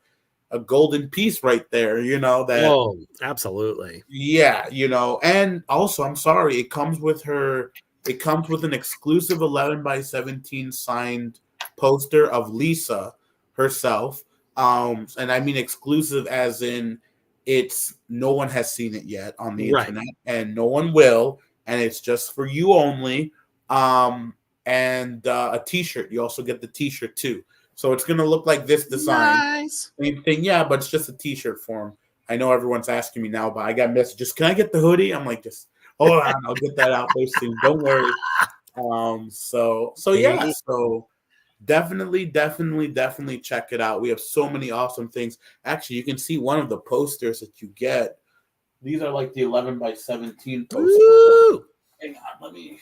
golden piece right there, Oh, absolutely. Yeah, and also, I'm sorry, it comes with an exclusive 11x17 signed poster of Lisa herself. And I mean exclusive as in no one has seen it yet on the internet, and no one will, and it's just for you only. And a t-shirt. You also get the t-shirt too. So it's going to look like this design. Nice. Same thing, yeah, but it's just a t-shirt form. I know everyone's asking me now, but I got messages. Can I get the hoodie? I'm like, just hold on, I'll get that out there soon. Don't worry. So definitely check it out. We have so many awesome things. Actually, you can see one of the posters that you get. These are like the 11x17 posters. Woo! Hang on, let me.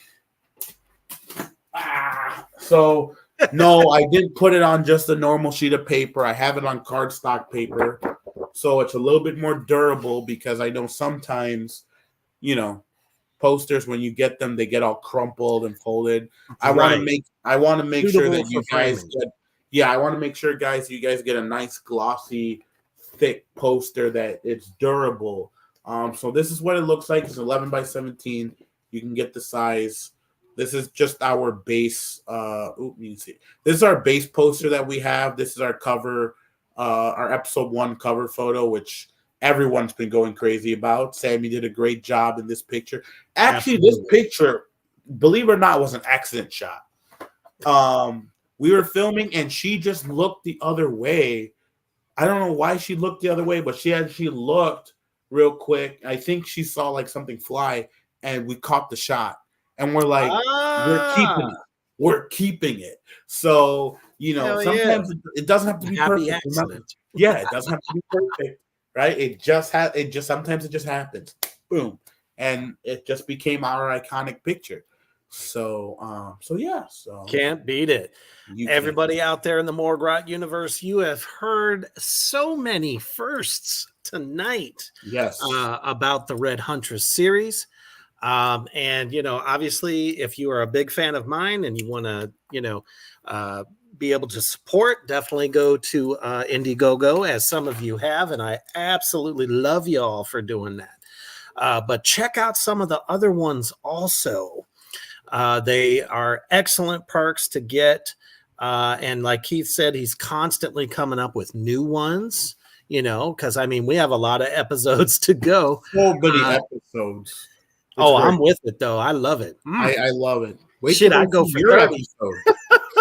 So no, I didn't put it on just a normal sheet of paper. I have it on cardstock paper, so it's a little bit more durable because I know sometimes, posters when you get them, they get all crumpled and folded. I want to make sure that you guys I want to make sure, guys, you guys get a nice glossy, thick poster that it's durable. So this is what it looks like. It's 11x17. You can get the size. This is just our base. You can see. This is our base poster that we have. This is our cover, our episode 1 cover photo, which everyone's been going crazy about. Sammy did a great job in this picture. Actually, This picture, believe it or not, was an accident shot. We were filming and she just looked the other way. I don't know why she looked the other way, but she looked real quick. I think she saw like something fly, and we caught the shot. And we're like, we're keeping it. So, sometimes it doesn't have to be perfect. Yeah, it doesn't have to be perfect, right? Sometimes it just happens. Boom. And it just became our iconic picture. So, Can't beat it. Everybody out there in the Morgrot universe, you have heard so many firsts tonight. Yes. About the Red Huntress series. And, obviously, if you are a big fan of mine and you want to, be able to support, definitely go to Indiegogo, as some of you have. And I absolutely love y'all for doing that. But check out some of the other ones also. They are excellent perks to get. And like Kieth said, he's constantly coming up with new ones, because, we have a lot of episodes to go. So many episodes. I'm with it, though. I love it. I love it. I go for 30.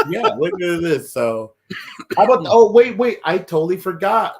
Yeah, look at this. So, how about? Wait! I totally forgot.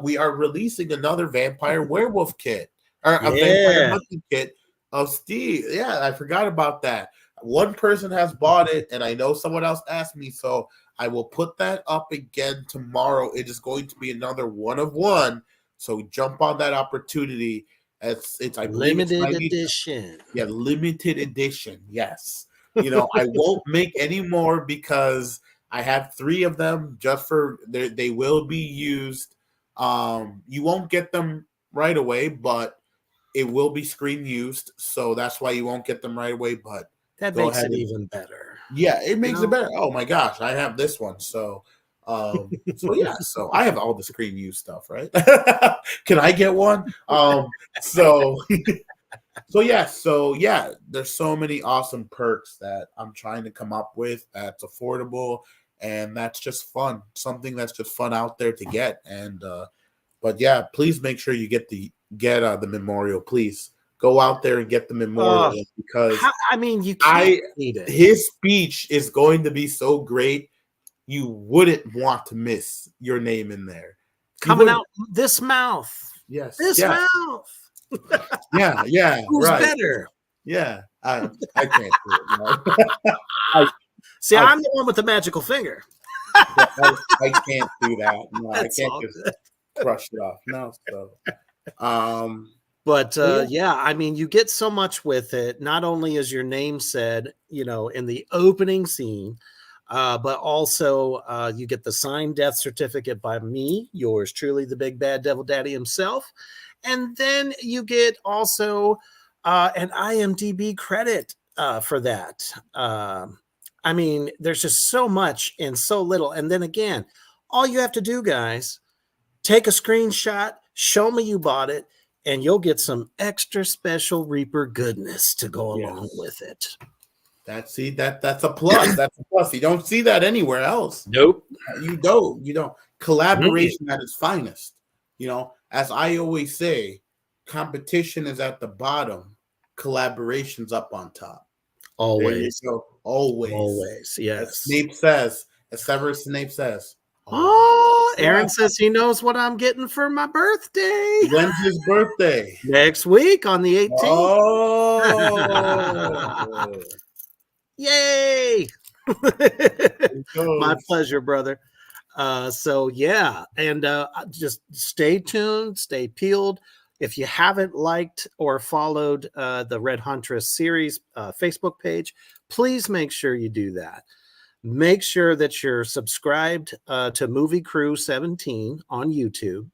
We are releasing another vampire werewolf kit, or a vampire hunting kit of Steve. Yeah, I forgot about that. One person has bought it, and I know someone else asked me, so I will put that up again tomorrow. It is going to be another 1 of 1. So jump on that opportunity. It's limited edition. Yeah, limited edition. Yes. I won't make any more because I have 3 of them just for they will be used. You won't get them right away, but it will be screen used. So that's why you won't get them right away. But that makes it even better. Yeah, it makes it better. Oh my gosh, I have this one. So so I have all the screen use stuff, right? Can I get one? So there's so many awesome perks that I'm trying to come up with that's affordable and that's just fun. Something that's just fun out there to get. And but yeah, please make sure you get the memorial. Please go out there and get the memorial because you can't beat it. His speech is going to be so great. You wouldn't want to miss your name in there. Coming out this mouth. Yes. This mouth. Yeah. Who's better? Yeah. I can't do it. No. I'm the one with the magical finger. I can't do that. No, I can't just brush it off. No. So but you get so much with it. Not only is your name said, in the opening scene, but also you get the signed death certificate by me, yours truly, the Big Bad Devil Daddy himself. And then you get also an IMDb credit for that. There's just so much and so little. And then again, all you have to do, guys, take a screenshot, show me you bought it, and you'll get some extra special Reaper goodness to go along with it. That's a plus. That's a plus. You don't see that anywhere else. Nope. You don't. Collaboration at its finest. As I always say, competition is at the bottom, collaboration's up on top. Always. Always. Yes. As Severus Snape says. Aaron says he knows what I'm getting for my birthday. When's his birthday? Next week on the 18th. Oh. Yay. My pleasure, brother. And just stay tuned, stay peeled. If you haven't liked or followed the Red Huntress series Facebook page, please make sure you do that. Make sure that you're subscribed to Movie Crew 17 on YouTube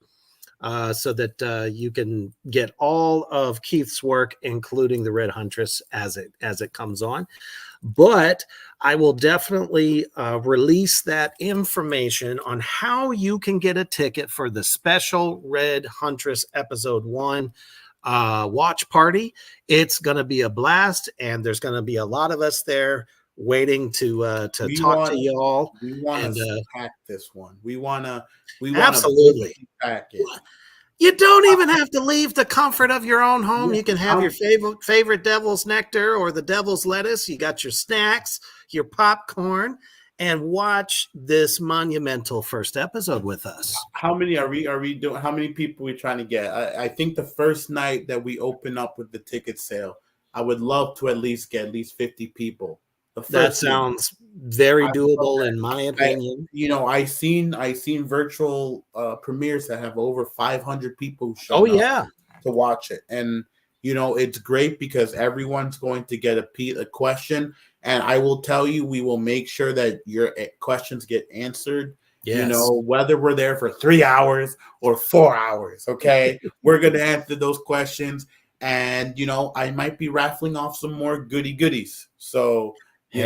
so that you can get all of Kieth's work, including the Red Huntress as it comes on. But I will definitely release that information on how you can get a ticket for the special Red Huntress Episode 1 watch party. It's going to be a blast, and there's going to be a lot of us there waiting to talk to y'all. We want to pack this one. We want to absolutely pack it. You don't even have to leave the comfort of your own home. You can have your favorite devil's nectar or the devil's lettuce. You got your snacks, your popcorn, and watch this monumental first episode with us. How many are we doing? How many people are we trying to get? I think the first night that we open up with the ticket sale, I would love to at least get 50 people. That sounds very doable in my opinion. I've seen virtual premieres that have over 500 people show up to watch it. And it's great because everyone's going to get a question, and I will tell you, we will make sure that your questions get answered. Yes. Whether we're there for 3 hours or 4 hours, okay? We're going to answer those questions, and I might be raffling off some more goodies. So you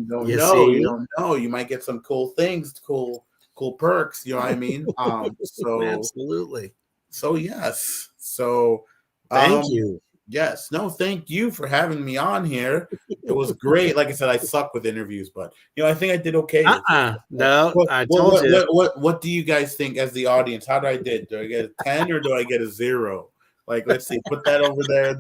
don't know. You might get some cool things, cool perks. You know what I mean? Absolutely. So yes. So thank you. Yes. No, thank you for having me on here. It was great. Like I said, I suck with interviews, but I think I did okay. No, I told you. What do you guys think as the audience? How do I did? Do I get a 10 or do I get a 0? Like, let's see. Put that over there.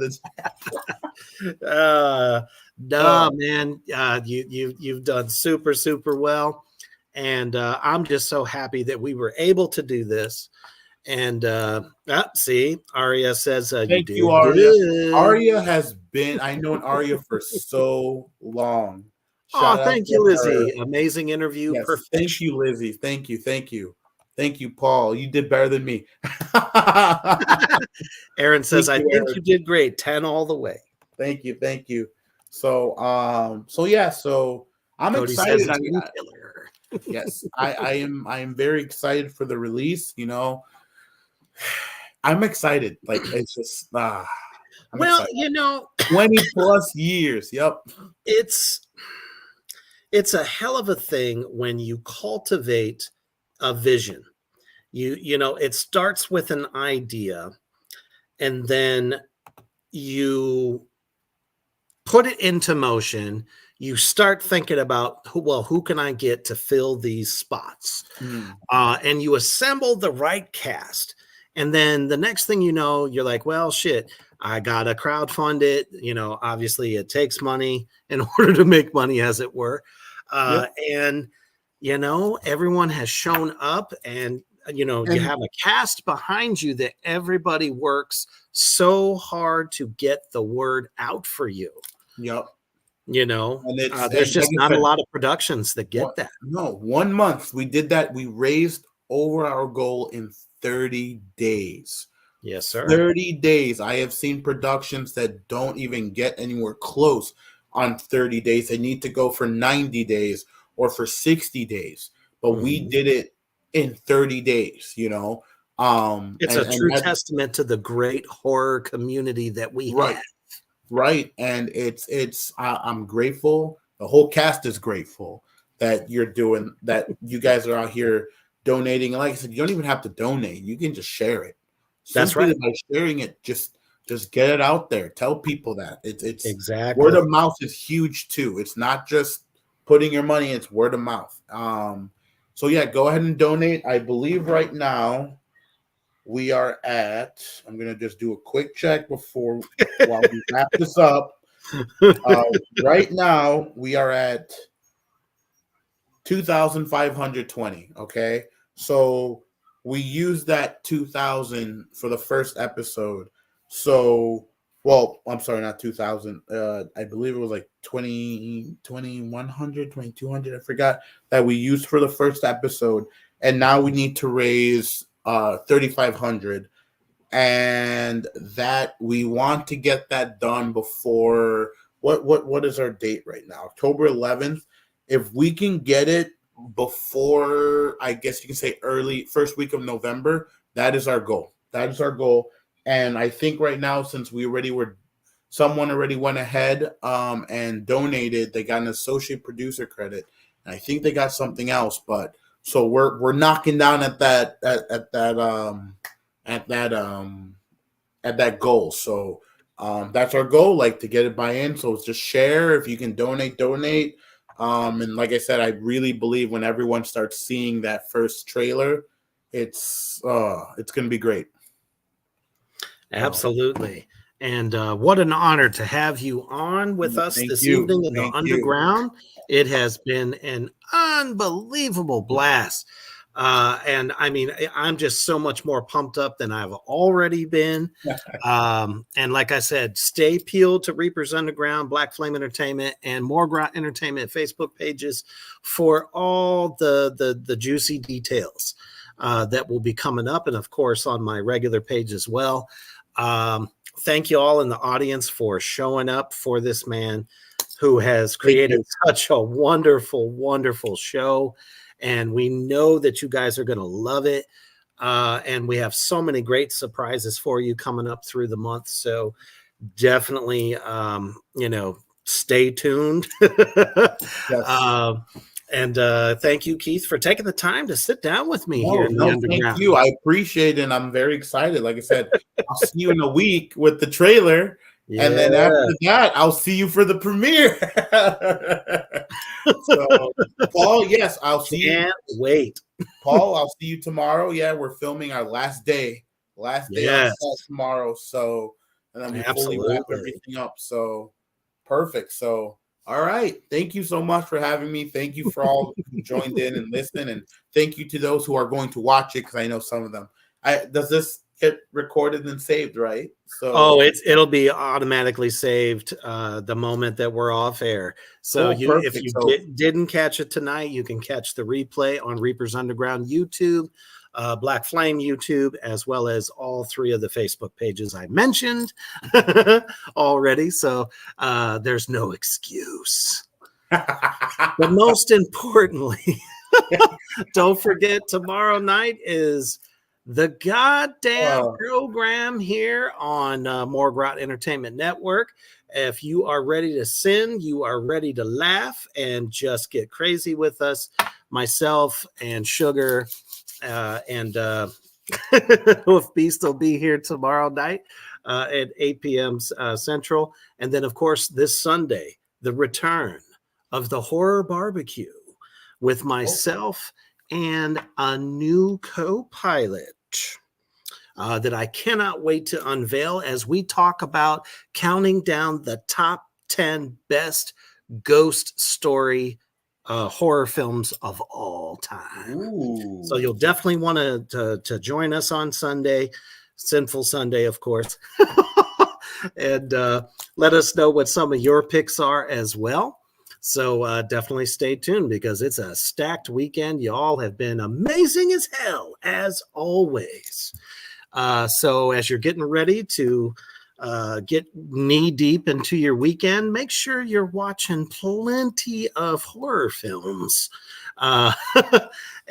Man, you've done super, super well, and I'm just so happy that we were able to do this. And see, Aria says, "Thank you, Aria." Aria has been. I known Aria for so long. Thank you, Lizzie. Amazing interview. Yes, perfect. Thank you, Lizzie. Thank you, Paul. You did better than me. Aaron says, "I think you did great. 10 all the way." Thank you. So, So I'm Cody excited. Yes, I am very excited for the release. I'm excited. Like, it's just excited. 20 plus years. Yep. It's a hell of a thing when you cultivate a vision. It starts with an idea, and then you put it into motion. You start thinking about, who can I get to fill these spots? And you assemble the right cast. And then the next thing you know, you're like, well, shit, I got to crowdfund it. Obviously it takes money in order to make money, as it were. And, everyone has shown up, and, you have a cast behind you that everybody works so hard to get the word out for you. Yep. And there's just not a lot of productions that get that. No, 1 month we did that. We raised over our goal in 30 days. Yes, sir. 30 days. I have seen productions that don't even get anywhere close on 30 days. They need to go for 90 days or for 60 days. But we did it in 30 days, It's a true testament to the great horror community that we have. Right. And I'm grateful. The whole cast is grateful that you're doing that. You guys are out here donating. And like I said, you don't even have to donate. You can just share it. That's right. By sharing it, just get it out there. Tell people that it's exactly. Word of mouth is huge too. It's not just putting your money, it's word of mouth. So yeah, go ahead and donate. I believe right now we are at, I'm going to just do a quick check while we wrap this up. Right now, we are at 2,520. Okay. So we used that 2,000 for the first episode. So, well, I'm sorry, not 2,000. I believe it was like 2,100, 2,200. I forgot that we used for the first episode. And now we need to raise 3,500, and that we want to get that done before what is our date right now? October 11th. If we can get it before, I guess you can say early first week of November, that is our goal. And I think right now, since someone already went ahead and donated, they got an associate producer credit, and I think they got something else, but so we're knocking down at that goal. So that's our goal, like to get it buy-in. So it's just share. If you can donate. And like I said, I really believe when everyone starts seeing that first trailer, it's gonna be great. Absolutely. And what an honor to have you on with us this evening in the Underground. It has been an unbelievable blast. And I mean, I'm just so much more pumped up than I've already been. And like I said, stay peeled to Reapers Underground, Black Flame Entertainment, and Morgrot Entertainment Facebook pages for all the juicy details that will be coming up. And of course, on my regular page as well. Thank you all in the audience for showing up for this man who has created such a wonderful, wonderful show. And we know that you guys are going to love it. And we have so many great surprises for you coming up through the month. So definitely, stay tuned. Yes. And thank you, Kieth, for taking the time to sit down with me here in the Underground. Thank you. I appreciate it. And I'm very excited. Like I said, I'll see you in a week with the trailer. Yeah. And then after that, I'll see you for the premiere. So, Paul, yes, I'll see you. Can't wait. Paul, I'll see you tomorrow. Yeah, we're filming our last day on set tomorrow. So, and then we fully wrap everything up. So, perfect. So, all right. Thank you so much for having me. Thank you for all who joined in and listened. And thank you to those who are going to watch it, because I know some of them. Does this get recorded and saved, right? So it'll be automatically saved the moment that we're off air. So if you didn't catch it tonight, you can catch the replay on Reapers Underground YouTube, Black Flame YouTube, as well as all three of the Facebook pages I mentioned already. So there's no excuse. But most importantly, don't forget, tomorrow night is the goddamn program here on Morgrot Entertainment Network. If you are ready to sin, you are ready to laugh and just get crazy with us, myself and Sugar and Wolf Beast will be here tomorrow night. at 8 p.m. Central. And then, of course, this Sunday, the return of the horror barbecue with myself and a new co-pilot that I cannot wait to unveil as we talk about counting down the top 10 best ghost story horror films of all time. Ooh. So you'll definitely want to join us on Sunday, Sinful Sunday, of course, and let us know what some of your picks are as well. So definitely stay tuned because it's a stacked weekend. You all have been amazing as hell, as always. So as you're getting ready to get knee deep into your weekend, make sure you're watching plenty of horror films. And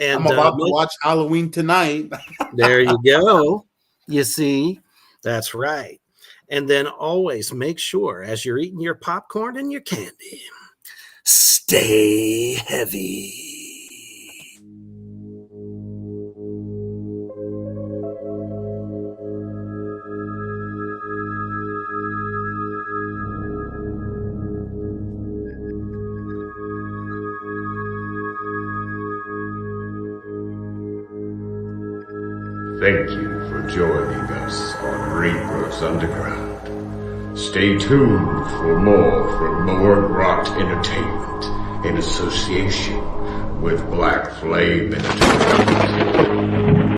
I'm about to watch Halloween tonight. There you go. You see, that's right. And then always make sure as you're eating your popcorn and your candy, stay heavy. Thank you for joining us on Rebros Underground. Stay tuned for more from Morgue Rot Entertainment in association with Black Flame Entertainment.